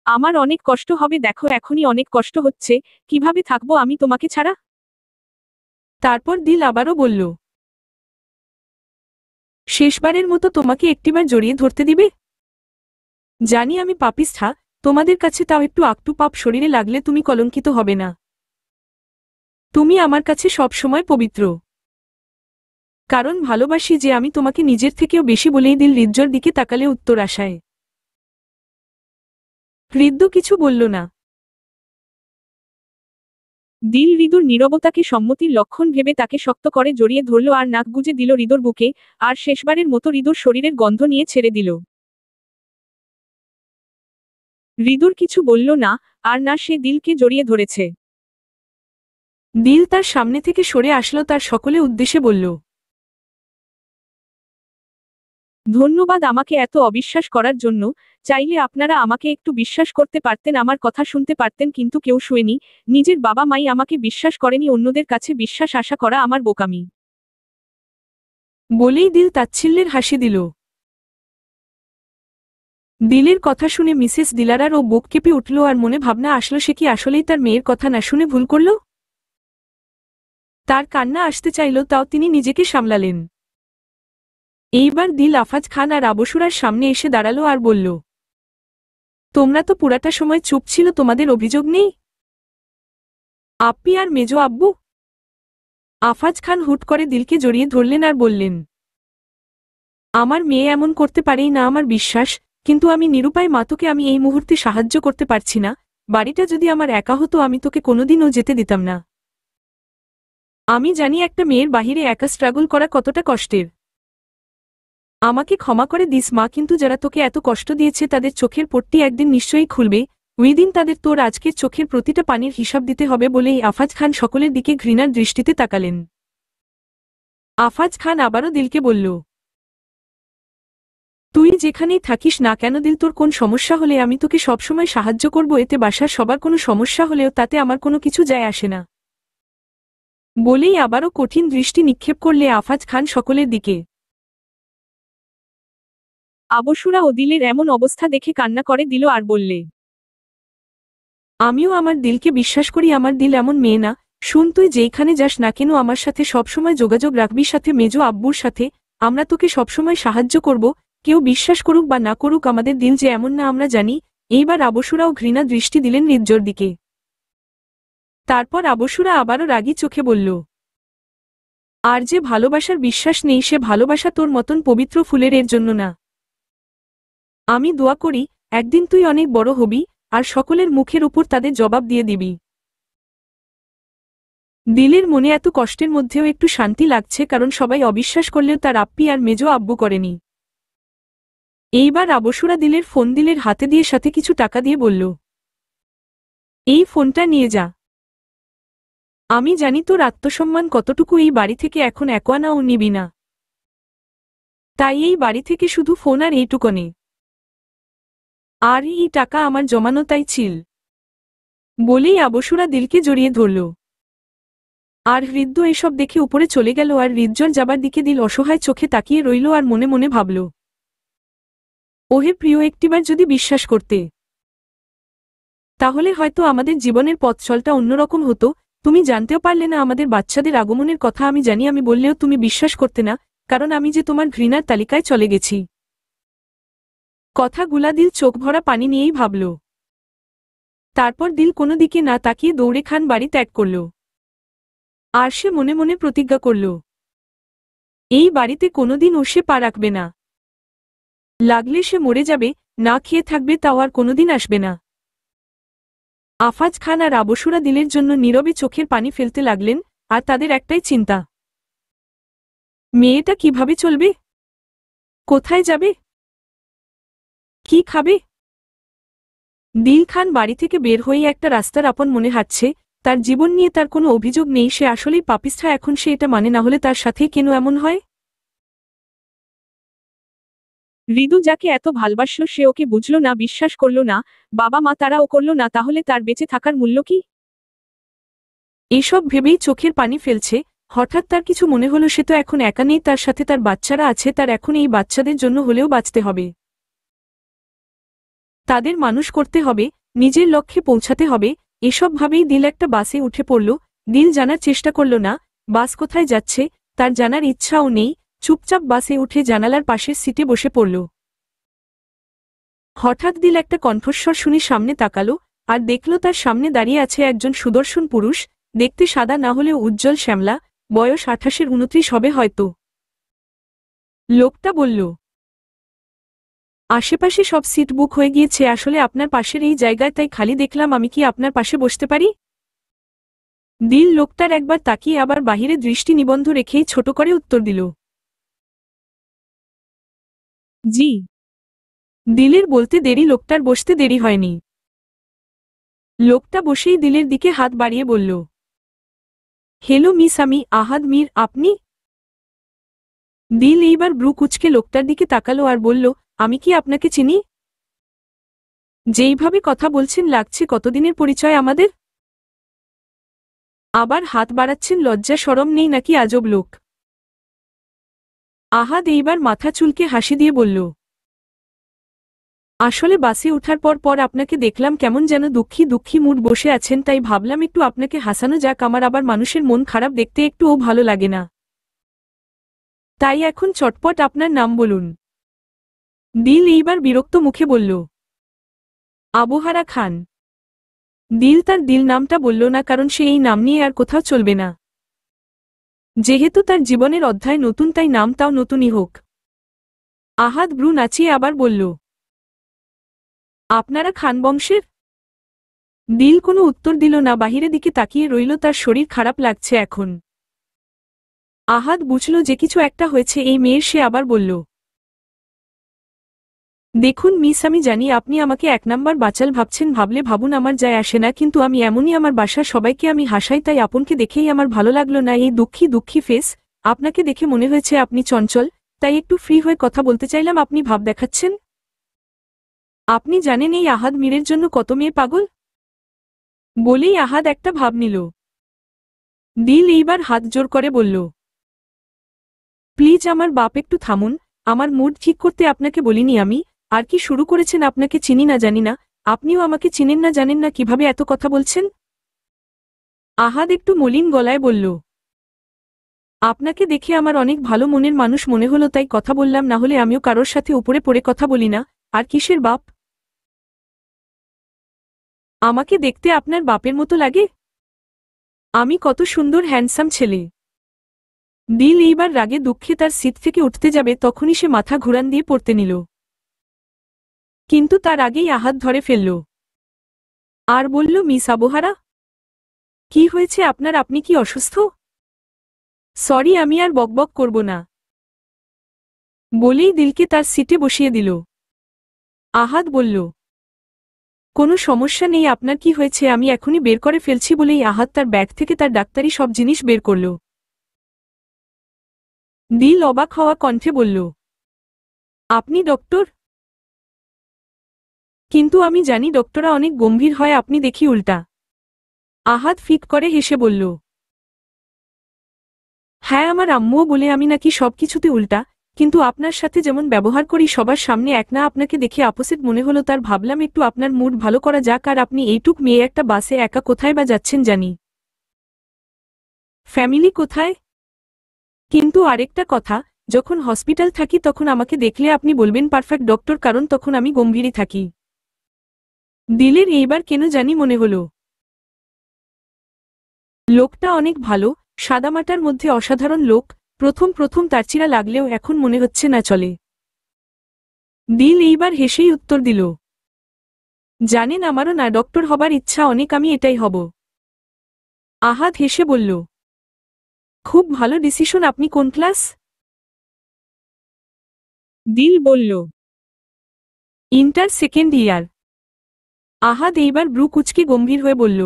আমার অনেক কষ্ট হবে। দেখো, এখনই অনেক কষ্ট হচ্ছে। কিভাবে থাকবো আমি তোমাকে ছাড়া? তারপর দিল আবারও বলল, শেষবারের মতো তোমাকে একটিবার জড়িয়ে ধরতে দিবে? জানি আমি পাপিষ্ঠা তোমাদের কাছে, তাও একটু আকটু পাপ শরীরে লাগলে তুমি কলঙ্কিত হবে না। তুমি আমার কাছে সব সময় পবিত্র। কারণ ভালোবাসি যে আমি তোমাকে নিজের থেকেও বেশি। বলেই দিল হৃদ্যর দিকে তাকালে উত্তর আশায়। হৃদ্য কিছু বলল না। দিল হৃদুর নীরবতাকে সম্মতির লক্ষণ ভেবে তাকে শক্ত করে জড়িয়ে ধরল আর নাক গুজে দিল হৃদুর বুকে। আর শেষবারের মতো হৃদুর শরীরের গন্ধ নিয়ে ছেড়ে দিল। হৃদুর কিছু বলল না, আর না সে দিলকে জড়িয়ে ধরেছে। দিল তার সামনে থেকে সরে আসলো, তার সকলে উদ্দেশ্যে বলল, ধন্যবাদ আমাকে এত অবিশ্বাস করার জন্য। চাইলে আপনারা আমাকে একটু বিশ্বাস করতে পারতেন, আমার কথা শুনতে পারতেন, কিন্তু কেউ শুনেনি। নিজের বাবা মাই আমাকে বিশ্বাস করেনি, অন্যদের কাছে বিশ্বাস আশা করা আমার বোকামি। বলেই দিল তাচ্ছিল্যের হাসি দিল। দিলের কথা শুনে মিসেস দিলারার ও বুক কেঁপে উঠল আর মনে ভাবনা আসলো, সে কি আসলেই তার মেয়ের কথা না শুনে ভুল করল? তার কান্না আসতে চাইল, তাও তিনি নিজেকে সামলালেন। এইবার দিল আফাজ খান আর আবসুরার সামনে এসে দাঁড়ালো আর বলল, তোমরা তো পুরাটা সময় চুপ ছিল, তোমাদের অভিযোগ নেই? আপ্পি আর মেজো আব্বু? আফাজ খান হুট করে দিলকে জড়িয়ে ধরলেন আর বললেন, আমার মেয়ে এমন করতে পারেই না আমার বিশ্বাস। কিন্তু আমি নিরুপায় মা, তোকে আমি এই মুহূর্তে সাহায্য করতে পারছি না। বাড়িটা যদি আমার একা হতো আমি তোকে কোনোদিনও যেতে দিতাম না। আমি জানি একটা মেয়ের বাহিরে একা স্ট্রাগল করা কতটা কষ্টের। আমাকে ক্ষমা করে দিস মা, কিন্তু যারা তোকে এত কষ্ট দিয়েছে তাদের চোখের পট্টি একদিন নিশ্চয়ই খুলবে। ওই দিন তাদের তোর আজকের চোখের প্রতিটা পানির হিসাব দিতে হবে। বলেই আফাজ খান সকলের দিকে ঘৃণার দৃষ্টিতে তাকালেন। আফাজ খান আবারও দিলকে বলল, তুই যেখানেই থাকিস না কেন দিল, তোর কোন সমস্যা হলে আমি তোকে সবসময় সাহায্য করব। এতে বাসার সবার কোনো সমস্যা হলেও তাতে আমার কোনো কিছু যায় আসে না। বলেই আবারও কঠিন দৃষ্টি নিক্ষেপ করলে আফাজ খান সকলের দিকে। আবসুরা ও দিলের এমন অবস্থা দেখে কান্না করে দিল আর বললে, আমিও আমার দিলকে বিশ্বাস করি। আমার দিল এমন মেয়ে না। শুন, তুই যেইখানে যাস না কেন আমার সাথে সবসময় যোগাযোগ রাখবি, সাথে মেজো আব্বুর সাথে। আমরা তোকে সবসময় সাহায্য করব। কেউ বিশ্বাস করুক বা না করুক, আমাদের দিল যে এমন না আমরা জানি। এইবার আবসুরাও ঘৃণা দৃষ্টি দিলেন হৃদ্যর দিকে। তারপর আবসুরা আবারও রাগী চোখে বলল, আর যে ভালোবাসার বিশ্বাস নেই সে ভালোবাসা তোর মতন পবিত্র ফুলের এর জন্য না। আমি দোয়া করি একদিন তুই অনেক বড় হবি আর সকলের মুখের উপর তাদের জবাব দিয়ে দিবি। দিলের মনে এত কষ্টের মধ্যেও একটু শান্তি লাগছে, কারণ সবাই অবিশ্বাস করলেও তার আপ্পি আর মেজো আব্বু করেনি। এইবার আবসুরা দিলের ফোন দিলের হাতে দিয়ে সাথে কিছু টাকা দিয়ে বলল, এই ফোনটা নিয়ে যা। আমি জানি তোর আত্মসম্মান কতটুকু, এই বাড়ি থেকে এখন এক আনাও নিবি না। তাই এই বাড়ি থেকে শুধু ফোন আর এইটুকু নে। আর এই টাকা আমার জমানো, তাই ছিল। বলেই আবসুরা দিলকে জড়িয়ে ধরল। আর হৃদ্য এসব দেখে উপরে চলে গেল আর হৃদজ্বর যাবার দিকে দিল অসহায় চোখে তাকিয়ে রইল আর মনে মনে ভাবল, ওহে প্রিয়, একটিবার যদি বিশ্বাস করতে, তাহলে হয়তো আমাদের জীবনের পথচলটা অন্যরকম হতো। তুমি জানতেও পারলে না আমাদের বাচ্চাদের আগমনের কথা। আমি জানি, আমি বললেও তুমি বিশ্বাস করতে না, কারণ আমি যে তোমার ঘৃণার তালিকায় চলে গেছি। কথাগুলা দিল চোখ ভরা পানি নিয়েই ভাবল। তারপর দিল কোনো দিকে না তাকিয়ে দৌড়ে খান বাড়ি ত্যাগ করল। আর সে মনে মনে প্রতিজ্ঞা করল, এই বাড়িতে কোনোদিন ও সে পা রাখবে না। লাগলে সে মরে যাবে, না খেয়ে থাকবে, তাও আর কোনোদিন আসবে না। আফাজ খান আর আবসুরা দিলের জন্য নীরবে চোখের পানি ফেলতে লাগলেন, আর তাদের একটাই চিন্তা, মেয়েটা কিভাবে চলবে, কোথায় যাবে, কি খাবে। দিল খান বাড়ি থেকে বের হয়ে একটা রাস্তার আপন মনে হাঁটছে। তার জীবন নিয়ে তার কোনো অভিযোগ নেই, সে আসলেই পাপিষ্ঠা। এখন সে এটা মানে, না হলে তার সাথেই কেন এমন হয়। হৃদু যাকে এত ভালবাসল সে ওকে বুঝল না, বিশ্বাস করল না, বাবা মা তারা ও করল না, তাহলে তার বেঁচে থাকার মূল্য কি। এসব ভেবেই চোখের পানি ফেলছে। হঠাৎ তার কিছু মনে হলো, সে তো এখন একা নেই, তার সাথে তার বাচ্চারা আছে। তার এখন এই বাচ্চাদের জন্য হলেও বাঁচতে হবে, তাদের মানুষ করতে হবে, নিজের লক্ষ্যে পৌঁছাতে হবে। এসব ভাবেই দিল একটা বাসে উঠে পড়ল। দিল জানার চেষ্টা করল না বাস কোথায় যাচ্ছে, তার জানার ইচ্ছাও নেই। চুপচাপ বাসে উঠে জানালার পাশের সিটে বসে পড়ল। হঠাৎ দিল একটা কণ্ঠস্বর শুনে সামনে তাকালো, আর দেখল তার সামনে দাঁড়িয়ে আছে একজন সুদর্শন পুরুষ। দেখতে সাদা না হলেও উজ্জ্বল শ্যামলা, বয়স 28-29 হবে হয়তো। লোকটা বলল, আশেপাশে সব সিট বুক হয়ে গিয়েছে, আসলে আপনার পাশের এই জায়গায় তাই খালি দেখলাম, আমি কি আপনার পাশে বসতে পারি। দিল লোকটার একবার তাকিয়ে আবার বাহিরে দৃষ্টি নিবন্ধ রেখেই ছোট করে উত্তর দিল, জি। দিলের বলতে দেরি, লোকটার বসতে দেরি হয়নি। লোকটা বসেই দিলের দিকে হাত বাড়িয়ে বলল, হেলো মিস, আমি আহাদ মীর, আপনি। দিল এইবার ব্রু কুঁচকে লোকটার দিকে তাকালো আর বলল, আমি কি আপনাকে চিনি? যেইভাবে কথা বলছেন লাগছে কতদিনের পরিচয় আমাদের। আবার হাত বাড়াচ্ছেন, লজ্জা শরম নেই নাকি, আজব লোক। আহাদ এইবার মাথা চুলকে হাসি দিয়ে বলল, আসলে বাসে ওঠার পর পর আপনাকে দেখলাম কেমন যেন দুঃখী দুঃখী মুড বসে আছেন, তাই ভাবলাম একটু আপনাকে হাসানো যাক। আমার আবার মানুষের মন খারাপ দেখতে একটুও ভালো লাগে না, তাই এখন চটপট আপনার নাম বলুন। দিল এইবার বিরক্ত মুখে বলল, আবহারা খান। দিল তার দিল নামটা বলল না, কারণ সে এই নাম নিয়ে আর কোথাও চলবে না। যেহেতু তার জীবনের অধ্যায় নতুন, তাই নামটাও নতুনই হোক। আহাদ ব্রু নাচিয়ে আবার বলল, আপনারা খান বংশের? দিল কোনো উত্তর দিল না, বাহিরে দিকে তাকিয়ে রইল। তার শরীর খারাপ লাগছে এখন। আহাদ বুঝল যে কিছু একটা হয়েছে এই মেয়ের। সে আবার বলল, দেখুন মিস, আমি জানি আপনি আমাকে এক নাম্বার বাচাল ভাবছেন, ভাবলে ভাবুন, আমার যায় আসে না, কিন্তু আমি এমনই, আমার বাসার সবাইকে আমি হাসাই, তাই আপনকে দেখেই আমার ভালো লাগলো না। এই দুঃখী দুঃখী ফেস, আপনাকে দেখে মনে হয়েছে আপনি চঞ্চল, তাই একটু ফ্রি হয়ে কথা বলতে চাইলাম। আপনি ভাব দেখাচ্ছেন। আপনি জানেন এই আহাদ মীরের জন্য কত মেয়ে পাগল? বলেই আহাদ একটা ভাব নিল। দিল এইবার হাত জোর করে বলল, প্লিজ আমার বাপ একটু থামুন, আমার মুড ঠিক করতে আপনাকে বলিনি আমি। আর কি শুরু করেছেন? আপনাকে চিনি না জানি না, আপনিও আমাকে চিনেন না জানেন না, কিভাবে এত কথা বলছেন? আহাদ একটু মলিন গলায় বলল, আপনাকে দেখে আমার অনেক ভালো মনের মানুষ মনে হলো, তাই কথা বললাম, না হলে আমিও কারোর সাথে উপরে পড়ে কথা বলি না। আর কিসের বাপ? আমাকে দেখতে আপনার বাপের মতো লাগে? আমি কত সুন্দর হ্যান্ডসাম ছেলে। দিল এইবার রাগে দুঃখে তার সিট থেকে উঠতে যাবে, তখনই সে মাথা ঘুরান দিয়ে পড়তে নিল। কিন্তু তার আগেই আহাত ধরে ফেলল আর বলল, মিস আবহারা, কি হয়েছে আপনার? আপনি কি অসুস্থ? সরি, আমি আর বকবক করব না, বলেই দিলকে তার সিটে বসিয়ে দিল। আহাদ বলল, কোনো সমস্যা নেই, আপনার কি হয়েছে আমি এখনই বের করে ফেলছি। বলেই আহাদ তার ব্যাগ থেকে তার ডাক্তারি সব জিনিস বের করল। দিল অবাক হওয়া কণ্ঠে বলল, আপনি ডক্টর? কিন্তু আমি জানি ডক্টররা অনেক গম্ভীর হয়, আপনি দেখি উল্টা। আহাদ ফিক করে হেসে বলল, হ্যাঁ, আমার আম্মুও বলে আমি নাকি সবকিছুতে উল্টা, কিন্তু আপনার সাথে যেমন ব্যবহার করি সবার সামনে এক না, আপনাকে দেখে অপোজিট মনে হলো, তার ভাবলাম একটু আপনার মুড ভালো করা যাক। আর আপনি এইটুক মেয়ে একটা বাসে একা কোথায় বা যাচ্ছেন জানি? ফ্যামিলি কোথায়? কিন্তু আরেকটা কথা, যখন হসপিটাল থাকি তখন আমাকে দেখলে আপনি বলবেন পারফেক্ট ডক্টর, কারণ তখন আমি গম্ভীরই থাকি। দিলের এইবার কেন জানি মনে হলো লোকটা অনেক ভালো, সাদামাটার মধ্যে অসাধারণ লোক। প্রথম প্রথম তারচিরা লাগলেও এখন মনে হচ্ছে না চলে। দিল এইবার হেসেই উত্তর দিল, জানেন আমারও না ডক্টর হবার ইচ্ছা অনেক, আমি এটাই হব। আহাদ হেসে বলল, খুব ভালো ডিসিশন। আপনি কোন ক্লাস? দিল বলল, ইন্টার সেকেন্ড ইয়ার। আহাদ এইবার ব্রু কুচকে গম্ভীর হয়ে বলল,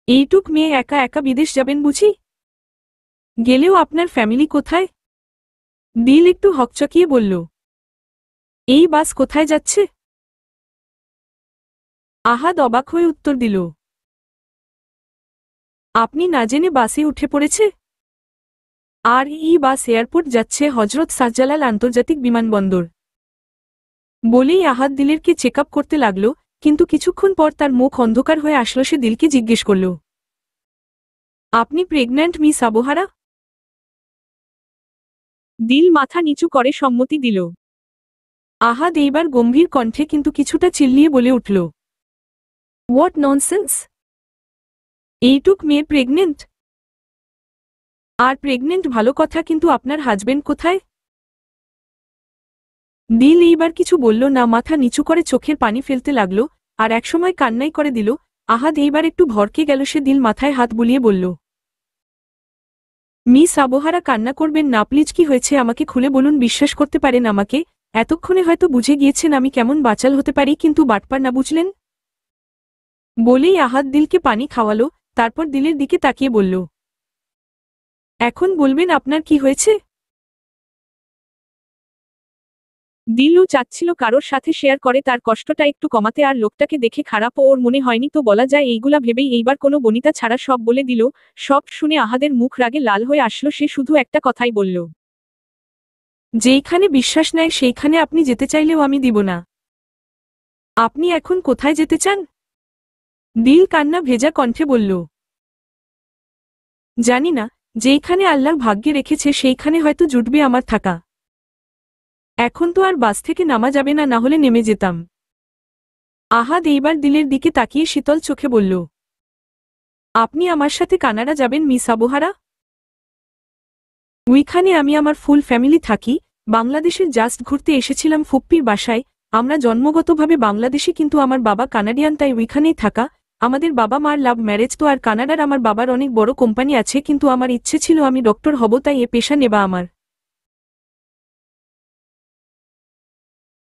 এইটুক মেয়ে একা একা বিদেশ যাবেন বুঝি? গেলেও আপনার ফ্যামিলি কোথায়? দিল একটু হকচকিয়ে বলল, এই বাস কোথায় যাচ্ছে? আহাদ অবাক হয়ে উত্তর দিল, আপনি না জেনে বাসে উঠে পড়েছে? আর এই বাস এয়ারপোর্ট যাচ্ছে হজরত শাহজালাল আন্তর্জাতিক বিমানবন্দর। বলেই আহাদ দিলেরকে চেক আপ করতে লাগল, কিন্তু কিছুক্ষণ পর তার মুখ অন্ধকার হয়ে আসলো। সে দিলকে জিজ্ঞেস করল, আপনি প্রেগন্যান্ট মিস আবহারা? দিল মাথা নিচু করে সম্মতি দিল। আহাদ এইবার গম্ভীর কণ্ঠে কিন্তু কিছুটা চিল্লিয়ে বলে উঠল, হোয়াট ননসেন্স! এইটুক মেয়ে প্রেগনেন্ট? আর প্রেগনেন্ট ভালো কথা, কিন্তু আপনার হাজবেন্ড কোথায়? দিল এইবার কিছু বলল না, মাথা নিচু করে চোখের পানি ফেলতে লাগল, আর একসময় কান্নাই করে দিল। আহাদ এইবার একটু ভড়কে গেল। সে দিল মাথায় হাত বুলিয়ে বলল, মিস আবহারা কান্না করবেন না প্লিজ, কি হয়েছে আমাকে খুলে বলুন। বিশ্বাস করতে পারেন আমাকে, এতক্ষণে হয়তো বুঝে গিয়েছেন আমি কেমন বাচাল হতে পারি, কিন্তু বাটপার না, বুঝলেন? বলেই আহাদ দিলকে পানি খাওয়ালো, তারপর দিলের দিকে তাকিয়ে বলল, এখন বলবেন আপনার কি হয়েছে? দিলও চাচ্ছিল কারোর সাথে শেয়ার করে তার কষ্টটা একটু কমাতে, আর লোকটাকে দেখে খারাপও ওর মনে হয়নি, তো বলা যায় এইগুলা ভেবেই এইবার কোনো বনিতা ছাড়া সব বলে দিল। সব শুনে আহাদের মুখ রাগে লাল হয়ে আসলো। সে শুধু একটা কথাই বলল, যেইখানে বিশ্বাস নেয় সেইখানে আপনি যেতে চাইলেও আমি দিব না। আপনি এখন কোথায় যেতে চান? দিল কান্না ভেজা কণ্ঠে বলল, জানি না, যেইখানে আল্লাহ ভাগ্যে রেখেছে সেইখানে হয়তো জুটবে আমার থাকা। এখন তো আর বাস থেকে নামা যাবে না, না হলে নেমে যেতাম। আহাদ এইবার দিলের দিকে তাকিয়ে শীতল চোখে বলল, আপনি আমার সাথে কানাডা যাবেন মিস আবহারা? ওইখানে আমি আমার ফুল ফ্যামিলি থাকি। বাংলাদেশের জাস্ট ঘুরতে এসেছিলাম ফুপ্পির বাসায়। আমরা জন্মগতভাবে বাংলাদেশি, কিন্তু আমার বাবা কানাডিয়ান, তাই ওইখানেই থাকা। আমাদের বাবা মার লাভ ম্যারেজ তো। আর কানাডার আমার বাবার অনেক বড় কোম্পানি আছে, কিন্তু আমার ইচ্ছে ছিল আমি ডক্টর হব, তাই এ পেশা নেবা আমার।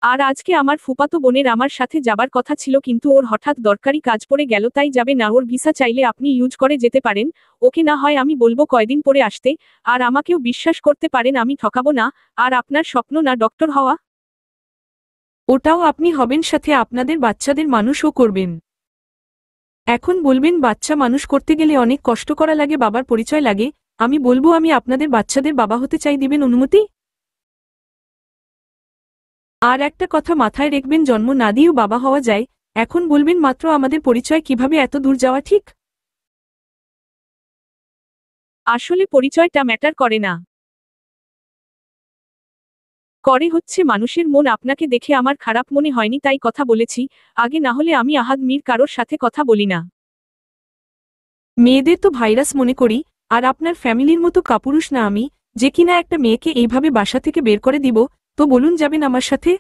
আর আজকে আমার ফুপাতো বোনের আমার সাথে যাবার কথা ছিল, কিন্তু ওর হঠাৎ দরকারি কাজ পড়ে গেল, তাই যাবে না। ওর ভিসা চাইলে আপনি ইউজ করে যেতে পারেন, ওকে না হয় আমি বলবো কয়দিন পরে আসতে। আর আমাকেও বিশ্বাস করতে পারেন, আমি ঠকাবো না। আর আপনার স্বপ্ন না ডক্টর হওয়া? ওটাও আপনি হবেন, সাথে আপনাদের বাচ্চাদের মানুষও করবেন। এখন বলবেন বাচ্চা মানুষ করতে গেলে অনেক কষ্ট করা লাগে, বাবার পরিচয় লাগে। আমি বলবো আমি আপনাদের বাচ্চাদের বাবা হতে চাই, দিবেন অনুমতি? আর একটা কথা মাথায় রাখবেন, জন্ম না দিয়েও বাবা হওয়া যায়। এখন বলবেন মাত্র আমাদের পরিচয় কিভাবে এত দূর যাওয়া ঠিক? আসলে পরিচয়টা ম্যাটার করে না, করে হচ্ছে মানুষের মন। আপনাকে দেখে আমার খারাপ মনে হয়নি, তাই কথা বলেছি। আগে না হলে আমি আহাদ মীর কারোর সাথে কথা বলি না। মেয়েদের তো ভাইরাস মনে করি। আর আপনার ফ্যামিলির মতো কাপুরুষ না আমি, যে কিনা একটা মেয়েকে এইভাবে বাসা থেকে বের করে দিব। তো বলুন যাবেন আমার সাথে?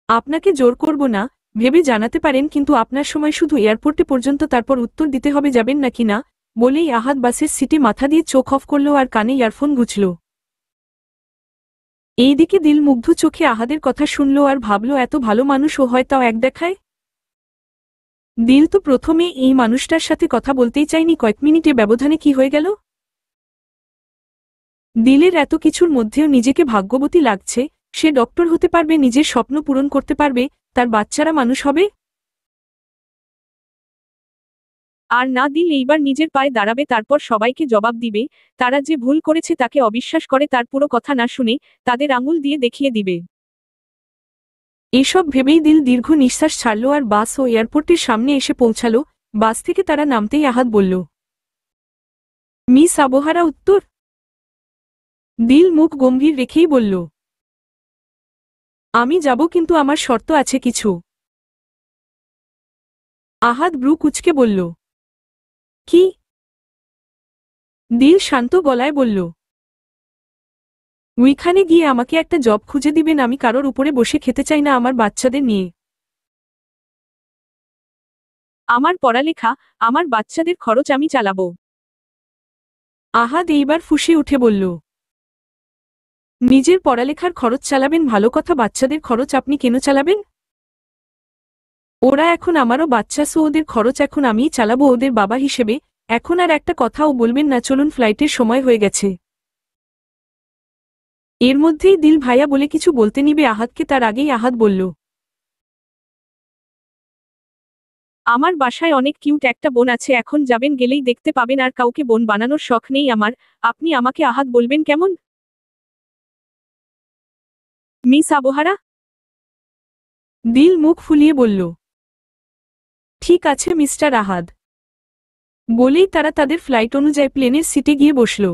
আপনাকে জোর করব না, ভেবে জানাতে পারেন, কিন্তু আপনার সময় শুধু এয়ারপোর্টে পর্যন্ত, তারপর উত্তর দিতে হবে যাবেন নাকি না। বলেই আহাদ বাসের সিটে মাথা দিয়ে চোখ অফ করল আর কানে ইয়ারফোন গুছল। এইদিকে দিল মুগ্ধ চোখে আহাদের কথা শুনল আর ভাবল এত ভালো মানুষ ও হয়, তাও এক দেখায়। দিল তো প্রথমে এই মানুষটার সাথে কথা বলতেই চায়নি, কয়েক মিনিটে ব্যবধানে কি হয়ে গেল। দিলের এত কিছুর মধ্যেও নিজেকে ভাগ্যবতী লাগছে। সে ডক্টর হতে পারবে, নিজের স্বপ্ন পূরণ করতে পারবে, তার বাচ্চারা মানুষ হবে। আর না দিল এইবার নিজের পায়ে দাঁড়াবে, তারপর সবাইকে জবাব দিবে। তারা যে ভুল করেছে তাকে অবিশ্বাস করে, তার পুরো কথা না শুনে তাদের আঙুল দিয়ে দেখিয়ে দিবে। এসব ভেবেই দিল দীর্ঘ নিঃশ্বাস ছাড়ল আর বাস ও এয়ারপোর্টের সামনে এসে পৌঁছালো। বাস থেকে তারা নামতেই আহাদ বলল, মিস আবহারা উত্তর। দিল মুখ গম্ভীর রেখেই বলল, আমি যাব, কিন্তু আমার শর্ত আছে কিছু। আহাদ ব্রু কুঁচকে বলল, কি? দিল শান্ত গলায় বলল, ওইখানে গিয়ে আমাকে একটা জব খুঁজে দিবেন, আমি কারোর উপরে বসে খেতে চাই না আমার বাচ্চাদের নিয়ে। আমার পড়ালেখা, আমার বাচ্চাদের খরচ আমি চালাবো। আহাদ এইবার ফুঁসে উঠে বলল, নিজের পড়ালেখার খরচ চালাবেন ভালো কথা, বাচ্চাদের খরচ আপনি কেন চালাবেন? ওরা এখন আমারও বাচ্চা, সো ওদের খরচ এখন আমিই চালাবো ওদের বাবা হিসেবে। এখন আর একটা কথাও বলবেন না, চলুন, ফ্লাইটের সময় হয়ে গেছে। এর মধ্যেই দিল ভাইয়া বলে কিছু বলতে নিবে আহাদকে, তার আগেই আহাদ বলল, আমার বাসায় অনেক কিউট একটা বোন আছে, এখন যাবেন, গেলেই দেখতে পাবেন, আর কাউকে বোন বানানোর শখ নেই আমার। আপনি আমাকে আহাদ বলবেন কেমন? মিস আবহারা? দিল মুখ ফুলিয়ে বলল, ঠিক আছে মিস্টার আহাদ। বলেই তারা তাদের ফ্লাইট অনুযায়ী প্লেনের সিটে গিয়ে বসল।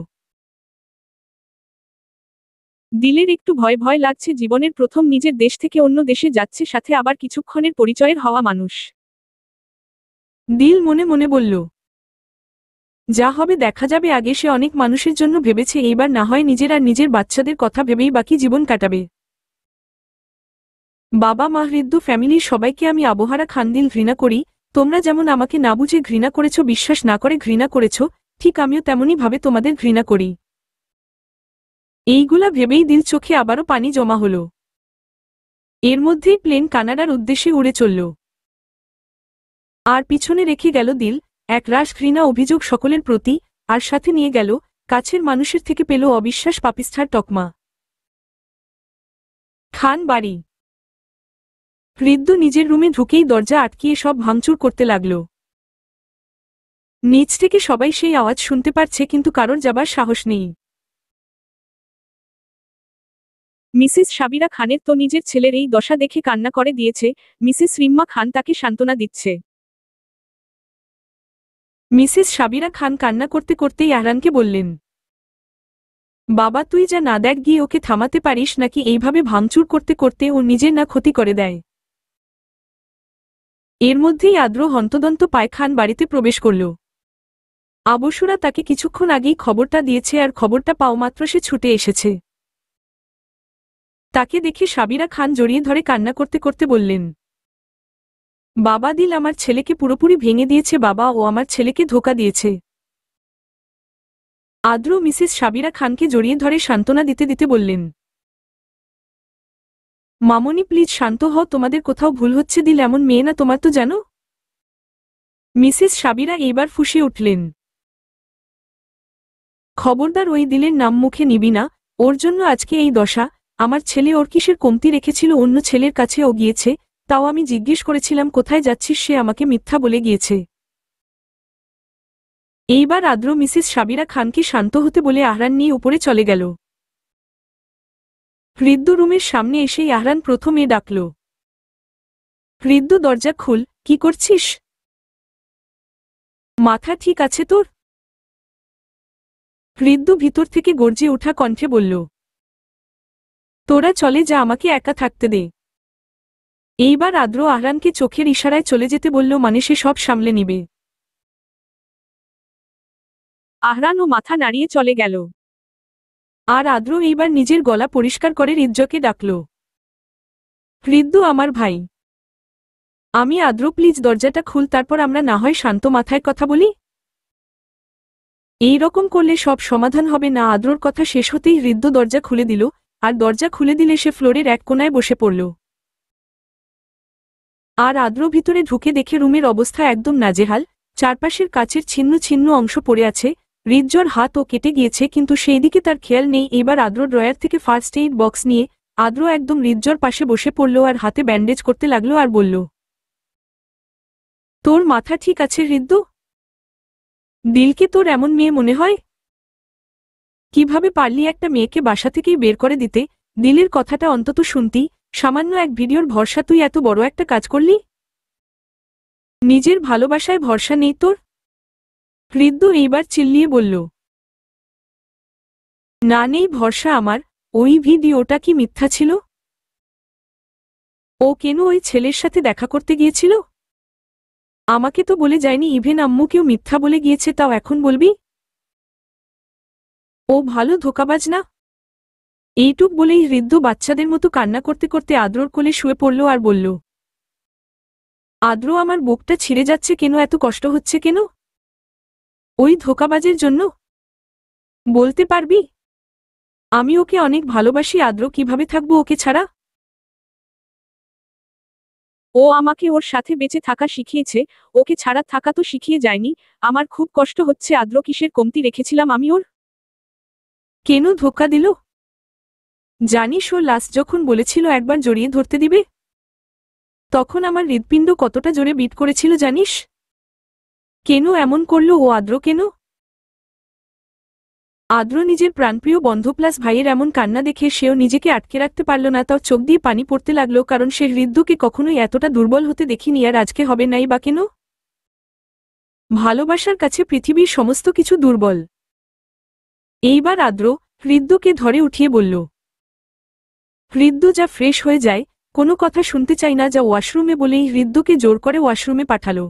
দিলের একটু ভয় ভয় লাগছে, জীবনের প্রথম নিজের দেশ থেকে অন্য দেশে যাচ্ছে, সাথে আবার কিছুক্ষণের পরিচয়ের হওয়া মানুষ। দিল মনে মনে বলল, যা হবে দেখা যাবে, আগে সে অনেক মানুষের জন্য ভেবেছে, এইবার না হয় নিজের আর নিজের বাচ্চাদের কথা ভেবেই বাকি জীবন কাটাবে। বাবা মা, হৃদ্য ফ্যামিলির সবাইকে আমি আবহারা খান দিল ঘৃণা করি। তোমরা যেমন আমাকে না বুঝে ঘৃণা করেছ, বিশ্বাস না করে ঘৃণা করেছ, ঠিক আমিও তেমনই ভাবে তোমাদের ঘৃণা করি। এইগুলা ভেবেই দিল চোখে আবারও পানি জমা হল। এর মধ্যেই প্লেন কানাডার উদ্দেশ্যে উড়ে চলল। আর পিছনে রেখে গেল দিল এক রাশ ঘৃণা অভিযোগ সকলের প্রতি, আর সাথে নিয়ে গেল কাছের মানুষের থেকে পেল অবিশ্বাস পাপিষ্ঠার তকমা। খান বাড়ি। হৃদ্য নিজের রুমে ঢুকেই দরজা আটকিয়ে সব ভাঙচুর করতে লাগল। নিচ থেকে সবাই সেই আওয়াজ শুনতে পারছে, কিন্তু কারোর যাবার সাহস নেই। মিসেস সাবিরা খানের তো নিজের ছেলের এই দশা দেখে কান্না করে দিয়েছে। মিসেস রিম্মা খান তাকে সান্ত্বনা দিচ্ছে। মিসেস সাবিরা খান কান্না করতে করতেই আহরানকে বললেন, বাবা তুই যা না, দেখ গিয়ে ওকে থামাতে পারিস নাকি, এইভাবে ভাঙচুর করতে করতে ও নিজের না ক্ষতি করে দেয়। এর মধ্যেই আদ্র হন্তদন্ত পায় খান বাড়িতে প্রবেশ করল। আবসুরা তাকে কিছুক্ষণ আগেই খবরটা দিয়েছে, আর খবরটা পাওয়া মাত্র সে ছুটে এসেছে। তাকে দেখে সাবিরা খান জড়িয়ে ধরে কান্না করতে করতে বললেন, বাবা দিল আমার ছেলেকে পুরোপুরি ভেঙে দিয়েছে, বাবা ও আমার ছেলেকে ধোঁকা দিয়েছে। আদ্র মিসেস সাবিরা খানকে জড়িয়ে ধরে সান্ত্বনা দিতে দিতে বললেন, মামনি প্লিজ শান্ত হও, তোমাদের কোথাও ভুল হচ্ছে, দিল এমন মেয়ে না, তোমার তো জানো। মিসেস সাবিরা এইবার ফুঁসে উঠলেন, খবরদার ওই দিলের নাম মুখে নিবি না, ওর জন্য আজকে এই দশা। আমার ছেলে ওর কিসের কমতি রেখেছিল, অন্য ছেলের কাছে ও গিয়েছে, তাও আমি জিজ্ঞেস করেছিলাম কোথায় যাচ্ছিস, সে আমাকে মিথ্যা বলে গিয়েছে। এইবার আদ্র মিসেস সাবিরা খানকে শান্ত হতে বলে আহরান নিয়ে উপরে চলে গেল। হৃদ্য রুমের সামনে এসেই আহরান প্রথমে ডাকল, হৃদ্য দরজা খুল, কি করছিস? মাথা ঠিক আছে তোর? হৃদ্য ভিতর থেকে গর্জে ওঠা কণ্ঠে বলল, তোরা চলে যা, আমাকে একা থাকতে দে। এইবার আদ্র আহরানকে চোখের ইশারায় চলে যেতে বলল, মানে সে সব সামলে নিবে। আহরান ও মাথা নাড়িয়ে চলে গেল। আর আদ্র এইবার নিজের গলা পরিষ্কার করে হৃদ্যকে ডাকল, হৃদ্য আমার ভাই। আমি আদ্র প্লিজ দরজাটা খুল, তারপর আমরা না হয় শান্ত মাথায় কথা বলি। এই রকম করলে সব সমাধান হবে না। আদ্রর কথা শেষ হতেই হৃদ্য দরজা খুলে দিল, আর দরজা খুলে দিলে সে ফ্লোরের এক কোনায় বসে পড়ল। আর আদ্র ভিতরে ঢুকে দেখে রুমের অবস্থা একদম নাজেহাল, চারপাশের কাচের ছিন্ন ছিন্ন অংশ পড়ে আছে, হৃদ্যর হাতও কেটে গিয়েছে, কিন্তু সেই দিকে তার খেয়াল নেই। এবার আদ্র ড্রয়ার থেকে ফার্স্ট এইড বক্স নিয়ে আদ্র একদম হৃদ্যর পাশে বসে পড়ল আর হাতে ব্যান্ডেজ করতে লাগলো আর বলল, তোর মাথা ঠিক আছে হৃদ্য? দিলকে তোর এমন মেয়ে মনে হয়? কিভাবে পারলি একটা মেয়েকে বাসা থেকেই বের করে দিতে? দিলের কথাটা অন্তত শুনতি। সামান্য এক ভিডিওর ভরসা তুই এত বড় একটা কাজ করলি? নিজের ভালোবাসায় ভরসা নেই তোর? হৃদ্য এইবার চিল্লিয়ে বলল। না, নেই ভরসা আমার। ওই ভিডিওটা কি মিথ্যা ছিল? ও কেন ওই ছেলের সাথে দেখা করতে গিয়েছিল? আমাকে তো বলে যায়নি, ইভেন আম্মুকেও মিথ্যা বলে গিয়েছে, তাও এখন বলবি? ও ভালো ধোঁকাবাজ না? এইটুক বলেই হৃদ্য বাচ্চাদের মতো কান্না করতে করতে আদ্রর কোলে শুয়ে পড়ল আর বলল, আদ্র, আমার বুকটা ছিঁড়ে যাচ্ছে কেন, এত কষ্ট হচ্ছে কেন? ওই ধোঁকাবাজের জন্য? বলতে পারবি? আমি ওকে অনেক ভালোবাসি আদ্র, কিভাবে থাকবো ওকে ছাড়া? ও আমাকে ওর সাথে বেঁচে থাকা শিখিয়েছে, ওকে ছাড়া থাকা তো শিখিয়ে যায়নি। আমার খুব কষ্ট হচ্ছে আদ্র, কিসের কমতি রেখেছিলাম আমি ওর? কেন ধোঁকা দিল? জানিস ও লাস্ট যখন বলেছিল একবার জড়িয়ে ধরতে দিবে, তখন আমার হৃৎপিণ্ড কতটা জোরে বিট করেছিল জানিস? কেন এমন করলো ও আদ্র, কেন? আদ্র নিজের প্রাণপ্রিয় বন্ধু প্লাস ভাইয়ের এমন কান্না দেখে সেও নিজেকে আটকে রাখতে পারল না, তাও চোখ দিয়ে পানি পড়তে লাগলো, কারণ সে হৃদ্যকে কখনোই এতটা দুর্বল হতে দেখিনি, আর আজকে হবে নাই বা কেন? ভালোবাসার কাছে পৃথিবীর সমস্ত কিছু দুর্বল। এইবার আদ্র হৃদ্যকে ধরে উঠিয়ে বলল। হৃদ্য যা ফ্রেশ হয়ে যায়, কোনো কথা শুনতে চাই না, যা ওয়াশরুমে বলেই হৃদ্যকে জোর করে ওয়াশরুমে পাঠালো।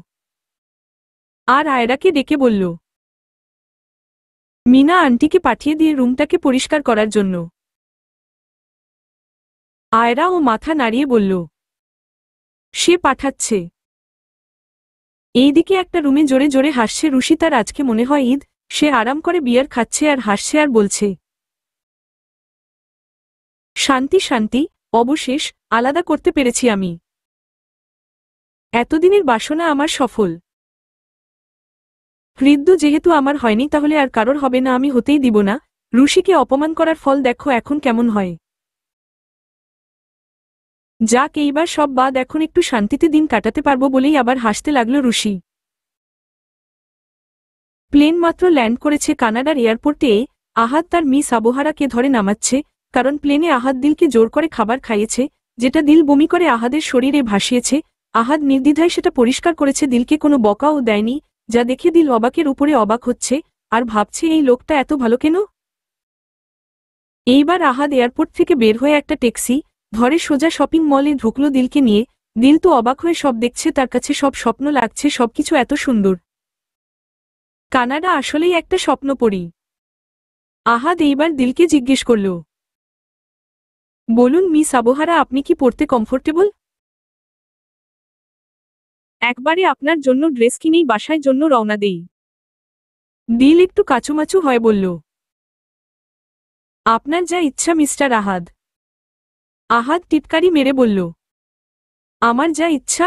আর আয়রাকে ডেকে বলল, মিনা আন্টিকে পাঠিয়ে দিয়ে রুমটাকে পরিষ্কার করার জন্য। আয়রা ও মাথা নাড়িয়ে বলল, সে পাঠাচ্ছে। এইদিকে একটা রুমে জোরে জোরে হাসছে রুশি, তার আজকে মনে হয় ঈদ। সে আরাম করে বিয়ার খাচ্ছে আর হাসছে আর বলছে, শান্তি শান্তি, অবশেষ আলাদা করতে পেরেছি আমি। এতদিনের বাসনা আমার সফল। হৃদ্য যেহেতু আমার হয়নি, তাহলে আর কারোর হবে না, আমি হতেই দিব না। রুশিকে অপমান করার ফল দেখো এখন কেমন হয়। যাক, এইবার সব বাদ, এখন একটু শান্তিতে দিন কাটাতে পারবো বলেই আবার হাসতে লাগলো রুশি। প্লেন মাত্র ল্যান্ড করেছে কানাডার এয়ারপোর্টে, আহাদ তার মিস আবহারাকে ধরে নামাচ্ছে, কারণ প্লেনে আহাদ দিলকে জোর করে খাবার খাইয়েছে, যেটা দিল বমি করে আহাদের শরীরে ভাসিয়েছে। আহাদ নির্দ্বিধায় সেটা পরিষ্কার করেছে, দিলকে কোনো বকাও দেয়নি, যা দেখে দিল অবাকের উপরে অবাক হচ্ছে, আর ভাবছে এই লোকটা এত ভালো কেন? এইবার আহাদ এয়ারপোর্ট থেকে বের হয়ে একটা ট্যাক্সি ধরে সোজা শপিং মলে ঢুকল দিলকে নিয়ে। দিল তো অবাক হয়ে সব দেখছে, তার কাছে সব স্বপ্ন লাগছে, সবকিছু এত সুন্দর। কানাডা আসলেই একটা স্বপ্নপুরী। আহাদ এইবার দিলকে জিজ্ঞেস করল, বলুন মিস আবহারা, আপনি কি পড়তে কমফোর্টেবল? একবারে আপনার জন্য ড্রেস কিনেই বাসায় জন্য রওনা দেই। দিল একটু কাচুমাচু হয়ে বলল, আপনার যা ইচ্ছা মিস্টার আহাদ। আহাদ টিটকারি মেরে বলল, আমার যা ইচ্ছা?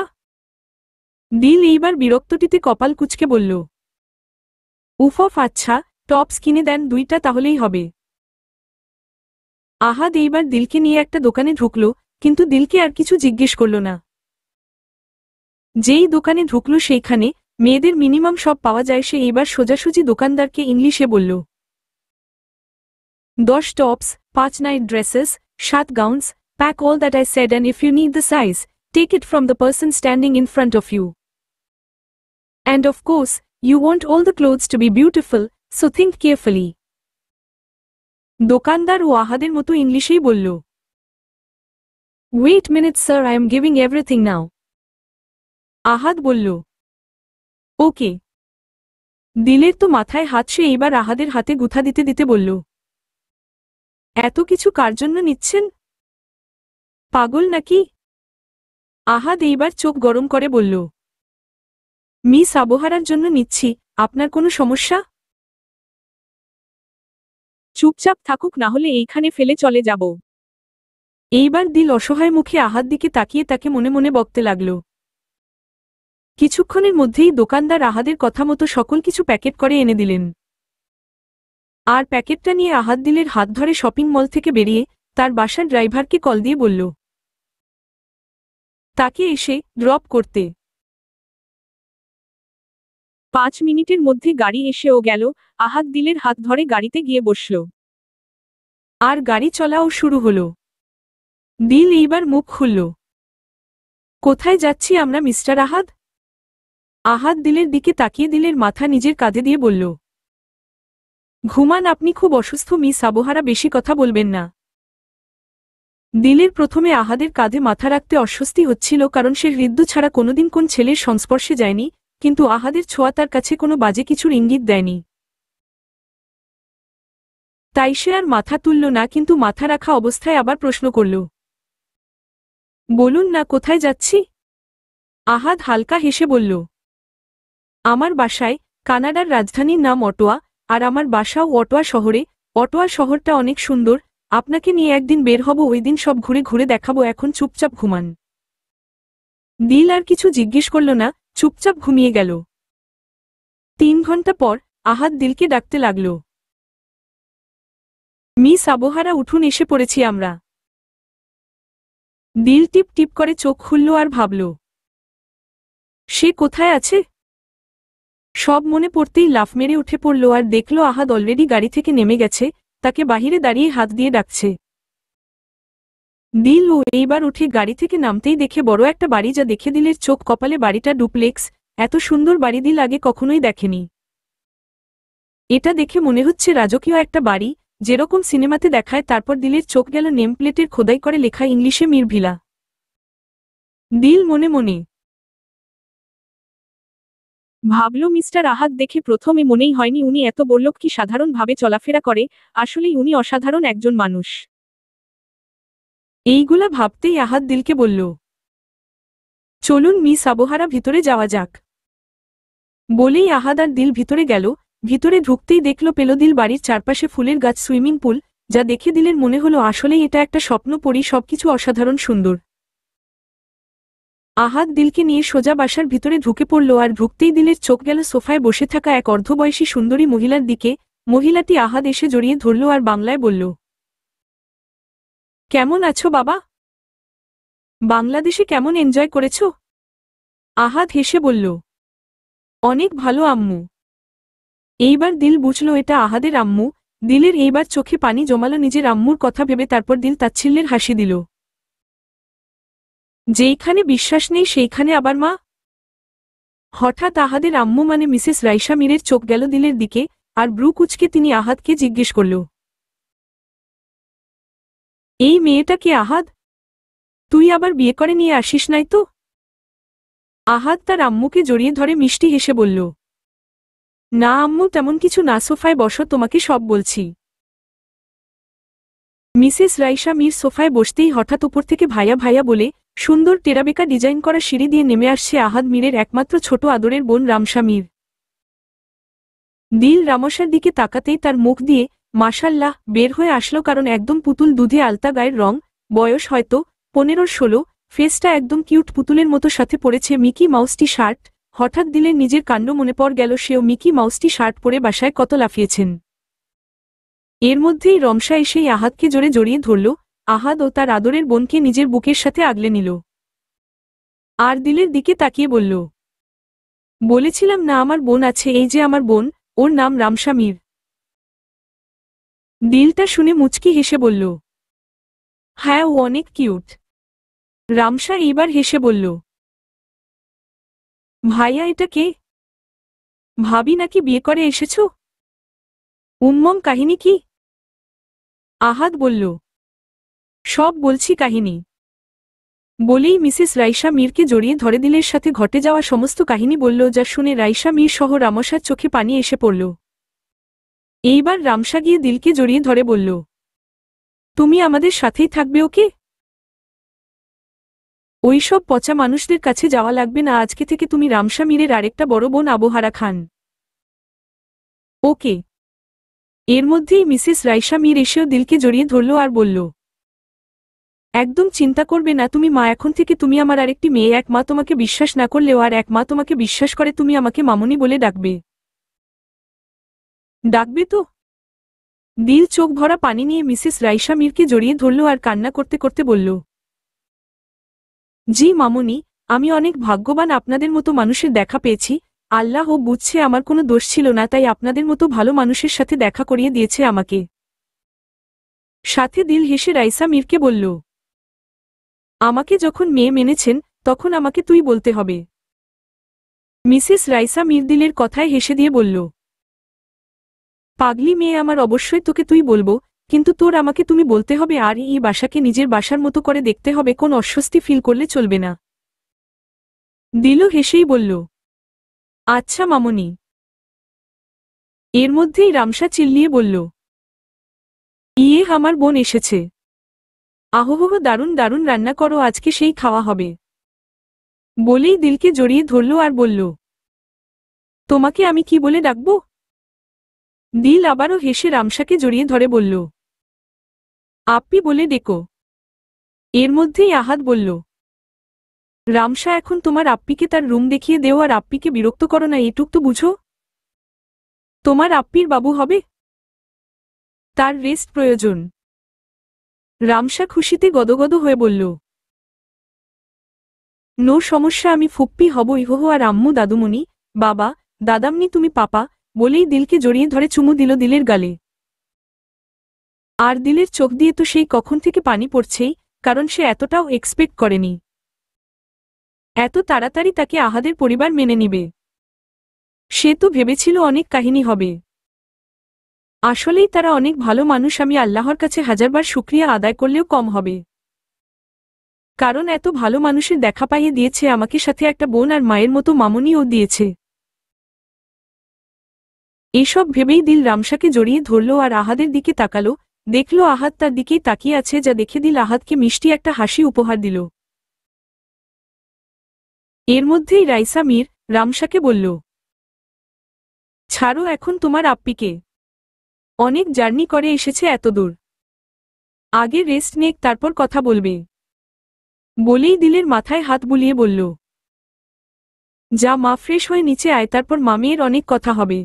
দিল এইবার বিরক্তটিতে কপাল কুঁচকে বলল, উফ অফ, আচ্ছা, টপস কিনে দেন দুইটা তাহলেই হবে। আহাদ এইবার দিলকে নিয়ে একটা দোকানে ঢুকল, কিন্তু দিলকে আর কিছু জিজ্ঞেস করল না। যেই দোকানে ঢুকল সেইখানে মেয়েদের মিনিমাম সব পাওয়া যায়, সে এইবার সোজাসুজি দোকানদারকে ইংলিশে বলল, 10 tops, 5 night dresses, 7 gowns, pack all that I said, and if you need the size, take it from the person standing in front of you. And of course, you want all the clothes to be beautiful, so think carefully. দোকানদার ও আহাদের মতো ইংলিশেই বলল, wait minute sir, I am giving everything now. Ahad বলল, okay. দিলের তো মাথায় হাত, সে এইবার আহাদের হাতে গুথা দিতে দিতে বলল, এত কিছু কার জন্য নিচ্ছেন? পাগল নাকি? আহাদ এইবার চোখ গরম করে বলল, মিস আবহারার জন্য নিচ্ছি। আপনার কোনো সমস্যা? চুপচাপ থাকুক, না হলে এইখানে ফেলে চলে যাব। এইবার দিল অসহায় মুখে আহাদ দিকে তাকিয়ে তাকে মনে মনে বকতে লাগল। কিছুক্ষণের মধ্যেই দোকানদার আহাদের কথা মতো সকল কিছু প্যাকেট করে এনে দিলেন। আর প্যাকেটটা নিয়ে আহাদ দিলের হাত ধরে শপিং মল থেকে বেরিয়ে তার বাসার ড্রাইভারকে কল দিয়ে বলল, তাকে এসে ড্রপ করতে। 5 মিনিটের মধ্যে গাড়ি এসেও গেল। আহাদ দিলের হাত ধরে গাড়িতে গিয়ে বসল। আর গাড়ি চলাও শুরু হলো। দিল এইবার মুখ খুলল। কোথায় যাচ্ছি আমরা মিস্টার আহাদ? আহাদ দিলের দিকে তাকিয়ে দিলের মাথা নিজের কাঁধে দিয়ে বলল, ঘুমান, আপনি খুব অসুস্থ মিস আবহারা, বেশি কথা বলবেন না। দিলের প্রথমে আহাদের কাঁধে মাথা রাখতে অস্বস্তি হচ্ছিল, কারণ সে হৃদ্য ছাড়া কোনোদিন কোন ছেলের সংস্পর্শে যায়নি, কিন্তু আহাদের ছোঁয়া তার কাছে কোনো বাজে কিছুর ইঙ্গিত দেয়নি। তাই সে আর মাথা তুলল না, কিন্তু মাথা রাখা অবস্থায় আবার প্রশ্ন করল, বলুন না কোথায় যাচ্ছি? আহাদ হালকা হেসে বলল, আমার বাসায়। কানাডার রাজধানীর নাম অটোয়া, আর আমার বাসাও অটোয়া শহরে। অটোয়া শহরটা অনেক সুন্দর, আপনাকে নিয়ে একদিন বের হব, ওই দিন সব ঘুরে ঘুরে দেখাবো, এখন চুপচাপ ঘুমান। দিল আর কিছু জিজ্ঞেস করল না, চুপচাপ ঘুমিয়ে গেল। 3 ঘন্টা পর আহাদ দিলকে ডাকতে লাগল, মিস আবহারা উঠুন, এসে পড়েছি আমরা। দিল টিপ টিপ করে চোখ খুলল আর ভাবল, সে কোথায় আছে। সব মনে পড়তেই লাফ মেরে উঠে পড়ল আর দেখল আহাদ অলরেডি গাড়ি থেকে নেমে গেছে, তাকে বাহিরে দাঁড়িয়ে হাত দিয়ে ডাকছে। দিল এইবার উঠে গাড়ি থেকে নামতেই দেখে বড় একটা বাড়ি, যা দেখে দিলের চোখ কপালে। বাড়িটা ডুপ্লেক্স, এত সুন্দর বাড়ি দিল আগে কখনোই দেখেনি। এটা দেখে মনে হচ্ছে রাজকীয় একটা বাড়ি, যেরকম সিনেমাতে দেখায়। তারপর দিলের চোখ গেল নেম প্লেটের খোদাই করে লেখা ইংলিশে মীর ভিলা। দিল মনে মনে ভাবল, মিস্টার আহাদ দেখে প্রথমে মনেই হয়নি উনি এত বড়লোক, কি সাধারণভাবে চলাফেরা করে, আসলেই উনি অসাধারণ একজন মানুষ। এইগুলা ভাবতেই আহাদ দিলকে বলল, চলুন মিস আবহারা, ভিতরে যাওয়া যাক। বলেই আহাদ আর দিল ভিতরে গেল। ভিতরে ঢুকতেই দেখল পেল দিল বাড়ির চারপাশে ফুলের গাছ, সুইমিং পুল, যা দেখে দিলের মনে হলো আসলেই এটা একটা স্বপ্নপরী, সবকিছু অসাধারণ সুন্দর। আহাদ দিলকে নিয়ে সোজা বাসার ভিতরে ঢুকে পড়ল, আর ঢুকতেই দিলের চোখ গেল সোফায় বসে থাকা এক অর্ধবয়সী সুন্দরী মহিলার দিকে। মহিলাটি আহাদ এসে জড়িয়ে ধরল আর বাংলায় বলল, কেমন আছো বাবা? বাংলাদেশে কেমন এনজয় করেছ? আহাদ হেসে বলল, অনেক ভালো আম্মু। এইবার দিল বুঝল এটা আহাদের আম্মু। দিলের এইবার চোখে পানি জমালো নিজের আম্মুর কথা ভেবে। তারপর দিল তাচ্ছিল্যের হাসি দিল, যেইখানে বিশ্বাস নেই সেইখানে আবার মা। হঠাৎ আহাদের আম্মু মানে মিসেস রাইসা মীরের চোখ গেল দিলের দিকে, আর ব্রু কুচকে তিনি আহাদকে জিজ্ঞেস করল, এই মেয়েটা কে আহাদ? তুই আবার বিয়ে করে নিয়ে আসিস নাই তো? আহাদ তার আম্মুকে জড়িয়ে ধরে মিষ্টি হেসে বলল, না আম্মু, তেমন কিছু না, সোফায় বসো, তোমাকে সব বলছি। মিসেস রাইসা মীর সোফায় বসতেই হঠাৎ উপর থেকে ভাইয়া ভাইয়া বলে সুন্দর টেরাবেকা ডিজাইন করা সিঁড়ি দিয়ে নেমে আসছে আহাদ মীরের একমাত্র ছোট আদরের বোন রামসা মীর। দিল রামসার দিকে তাকাতেই তার মুখ দিয়ে মাশাল্লাহ বের হয়ে আসলো, কারণ একদম পুতুল, দুধে আলতা গায়ের রং, বয়স হয়তো 15-16, ফেসটা একদম কিউট পুতুলের মতো, সাথে পড়েছে মিকি মাউসটি শার্ট। হঠাৎ দিলের নিজের কাণ্ড মনে পড় গেল, সেও মিকি মাউসটি শার্ট পরে বাসায় কত লাফিয়েছেন। এর মধ্যেই রমসা এসেই আহাদকে জোরে জড়িয়ে ধরল। আহাদ ও তার আদরের বোনকে নিজের বুকের সাথে আগলে নিল আর দিলের দিকে তাকিয়ে বলল, বলেছিলাম না আমার বোন আছে, এই যে আমার বোন, ওর নাম রামসা মীর। দিলটা শুনে মুচকি হেসে বলল, হ্যাঁ ও অনেক কিউট। রামসা এইবার হেসে বলল, ভাইয়া এটা কে? ভাবি নাকি বিয়ে করে এসেছ? উম্মম, কাহিনী কি? আহাদ বলল, সব বলছি কাহিনী। বলেই মিসেস রাইসা মীরকে জড়িয়ে ধরে দিলের সাথে ঘটে যাওয়া সমস্ত কাহিনী বলল, যা শুনে রাইসা মীর সহ রামসার চোখে পানি এসে পড়ল। এইবার রামসা গিয়ে দিলকে জড়িয়ে ধরে বলল, তুমি আমাদের সাথেই থাকবে ওকে? ওইসব পচা মানুষদের কাছে যাওয়া লাগবে না, আজকে থেকে তুমি রামসা মীরের আরেকটা বড় বোন আবহারা খান। ওকে। এর মধ্যেই মিসেস রাইসা মীর এসেও দিলকে জড়িয়ে ধরল আর বলল, একদম চিন্তা করবে না তুমি মা, এখন থেকে তুমি আমার আরেকটি মেয়ে। এক মা তোমাকে বিশ্বাস না করলেও আর এক মা তোমাকে বিশ্বাস করে, তুমি আমাকে মামুনি বলে ডাকবে। ডাকবে তো? দিল চোখ ভরা পানি নিয়ে মিসেস রাইসা মীরকে জড়িয়ে ধরল আর কান্না করতে করতে বলল, জি মামুনি, আমি অনেক ভাগ্যবান, আপনাদের মতো মানুষের দেখা পেয়েছি। আল্লাহ বুঝছে আমার কোনো দোষ ছিল না, তাই আপনাদের মতো ভালো মানুষের সাথে দেখা করিয়ে দিয়েছে আমাকে। সাথে দিল হেসে রাইসা মীরকে বলল, আমাকে যখন মেয়ে মেনেছেন তখন আমাকে তুই বলতে হবে। মিসেস রাইসা মীর দিলের কথায় হেসে দিয়ে বলল, পাগলি মেয়ে আমার, অবশ্যই তোকে তুই বলবো, কিন্তু তোর আমাকে তুমি বলতে হবে, আর এই বাসাকে নিজের বাসার মতো করে দেখতে হবে, কোন অস্বস্তি ফিল করলে চলবে না। দিল হেসেই বলল, আচ্ছা মামনি। এর মধ্যেই রামসা চিল্লিয়ে বলল, ইয়ে আমার বোন এসেছে, আহোহো দারুণ দারুণ রান্না করো, আজকে সেই খাওয়া হবে। বলেই দিলকে জড়িয়ে ধরল আর বলল, তোমাকে আমি কি বলে ডাকব? দিল আবারও হেসে রামসাকে জড়িয়ে ধরে বলল, আপ্পি বলে ডেকো। এর মধ্যেই আহাদ বলল, রামসা এখন তোমার আপ্পিকে তার রুম দেখিয়ে দেও, আর আপ্পিকে বিরক্ত করো না, এটুক তো বুঝো। তোমার আপ্পির বাবু হবে, তার রেস্ট প্রয়োজন। রামসা খুশিতে গদগদ হয়ে বলল, নো সমস্যা, আমি ফুপ্পি হব ইহো, আর আম্মু দাদুমণি, বাবা দাদামনি তুমি পাপা। বলেই দিলকে জড়িয়ে ধরে চুমু দিল দিলের গালে। আর দিলের চোখ দিয়ে তো সেই কখন থেকে পানি পড়ছেই, কারণ সে এতটাও এক্সপেক্ট করেনি এত তাড়াতাড়ি তাকে আহাদের পরিবার মেনে নিবে। সে তো ভেবেছিল অনেক কাহিনী হবে। আসলেই তারা অনেক ভালো মানুষ, আমি আল্লাহর কাছে হাজারবার শুকরিয়া আদায় করলেও কম হবে, কারণ এত ভালো মানুষের দেখা পাইয়ে দিয়েছে আমাকে, সাথে একটা বোন আর মায়ের মতো মামুনিও দিয়েছে। এসব ভেবেই দিল রামসাকে জড়িয়ে ধরল আর আহাদের দিকে তাকালো, দেখল আহাদ তার দিকেই তাকিয়ে আছে, যা দেখে দিল আহাদকে মিষ্টি একটা হাসি উপহার দিল। এর মধ্যেই রাইসা মীর রামসাকে বলল, ছাড়ো এখন তোমার আপ্পিকে, অনেক জার্নি করে এসেছে এত দূর, আগে রেস্ট নেক তারপর কথা বলবে। বলেই দিলের মাথায় হাত বুলিয়ে বলল, যা মা, ফ্রেশ হয়ে নিচে আয়, তারপর মামিয়ের অনেক কথা হবে।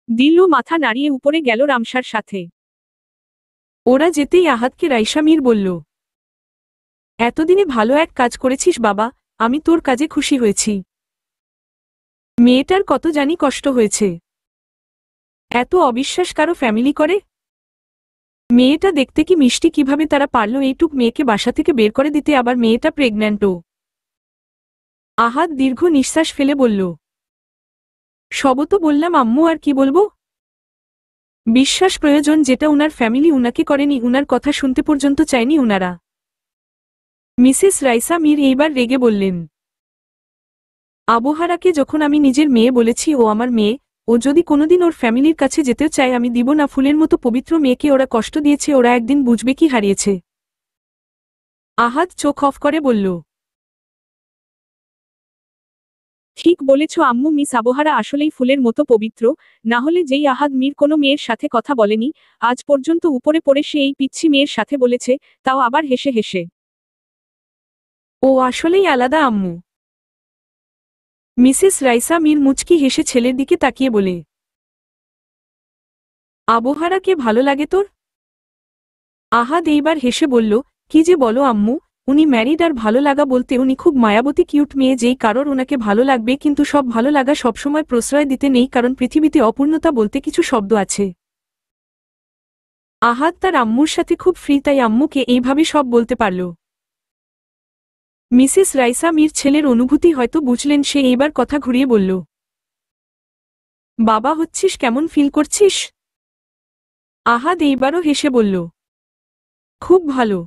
দিলও মাথা নাড়িয়ে উপরে গেল রামসার সাথে। ওরা যেতেই আহাদকে রাইসা মীর বলল, এতদিনে ভালো এক কাজ করেছিস বাবা, আমি তোর কাজে খুশি হয়েছি। মেয়েটার কত জানি কষ্ট হয়েছে, এত অবিশ্বাস কারো ফ্যামিলি করে। মেয়েটা দেখতে কি মিষ্টি, কিভাবে তারা পারল এইটুক মেয়েকে বাসা থেকে বের করে দিতে, আবার মেয়েটা প্রেগন্যান্টও। আহাদ দীর্ঘ নিঃশ্বাস ফেলে বলল, সবও তো বললাম আম্মু, আর কি বলবো। বিশ্বাস প্রয়োজন, যেটা উনার ফ্যামিলি উনাকে করেনি, উনার কথা শুনতে পর্যন্ত চায়নি উনারা। মিসেস রাইসা মীর এইবার রেগে বললেন, আবহারাকে যখন আমি নিজের মেয়ে বলেছি, ও আমার মেয়ে, ও যদি কোনোদিন ওর ফ্যামিলির কাছে যেতেও চায় আমি দিব না। ফুলের মতো পবিত্র মেয়েকে ওরা কষ্ট দিয়েছে, ওরা একদিন বুঝবে কি হারিয়েছে। আহাদ চোখ অফ করে বলল, ঠিক বলেছ আম্মু, মিস আবহারা আসলেই ফুলের মতো পবিত্র, না হলে যেই আহাদ মীর কোনো মেয়ের সাথে কথা বলেনি আজ পর্যন্ত, উপরে পড়ে সে এই পিচ্ছি মেয়ের সাথে বলেছে, তাও আবার হেসে হেসে। ও আসলেই আলাদা আম্মু। মিসেস রাইসা মীর মুচকি হেসে ছেলের দিকে তাকিয়ে বলে, আবহারাকে ভালো লাগে তোর? আহাদ এইবার হেসে বলল, কি যে বলো আম্মু, উনি ম্যারিড, আর ভালো লাগা বলতে উনি খুব মায়াবতী কিউট মেয়ে, যেই কারোর ওনাকে ভালো লাগবে, কিন্তু সব ভালো লাগা সবসময় প্রশ্রয় দিতে নেই, কারণ পৃথিবীতে অপূর্ণতা বলতে কিছু শব্দ আছে। আহাদ তার আম্মুর সাথে খুব ফ্রি, তাই আম্মুকে এইভাবে সব বলতে পারল। মিসেস রাইসা মীর ছেলের অনুভূতি হয়তো বুঝলেন, সে এইবার কথা ঘুরিয়ে বলল, বাবা হচ্ছিস, কেমন ফিল করছিস? আহাদ এইবারও হেসে বলল, খুব ভালো।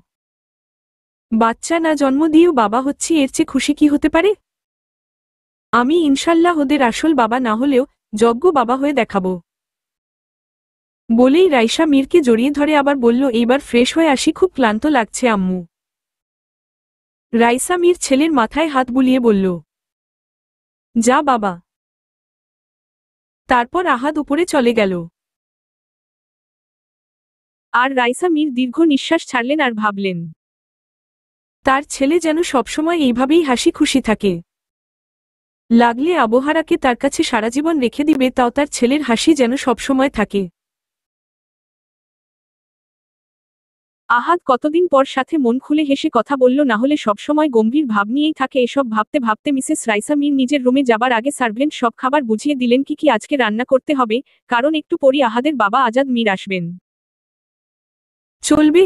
বাচ্চা না জন্ম দিয়েও বাবা হচ্ছি, এর চেয়ে খুশি কি হতে পারে? আমি ইনশাল্লাহ ওদের আসল বাবা না হলেও যজ্ঞ বাবা হয়ে দেখাবো। বলেই রাইসা মীরকে জড়িয়ে ধরে আবার বলল, এইবার ফ্রেশ হয়ে আসি, খুব ক্লান্ত লাগছে আম্মু। রাইসা মীর ছেলের মাথায় হাত বুলিয়ে বলল, যা বাবা। তারপর আহাদ উপরে চলে গেল। আর রাইসা মীর দীর্ঘ নিঃশ্বাস ছাড়লেন আর ভাবলেন, তার ছেলে যেন সবসময় এইভাবেই হাসি খুশি থাকে। লাগলে আবহারাকে তার কাছে সারাজীবন রেখে দিবে, তাও তার ছেলের হাসি যেন সবসময় থাকে। আহাদ কতদিন পর সাথে মন খুলে হেসে কথা বলল, না হলে সবসময় গম্ভীর ভাব নিয়েই থাকে। এসব ভাবতে ভাবতে মিসেস রাইসা মীর নিজের রুমে যাবার আগে সার্ভেন্ট সব খাবার বুঝিয়ে দিলেন কি কি আজকে রান্না করতে হবে, কারণ একটু পরই আহাদের বাবা আজাদ মীর আসবেন। চলবে।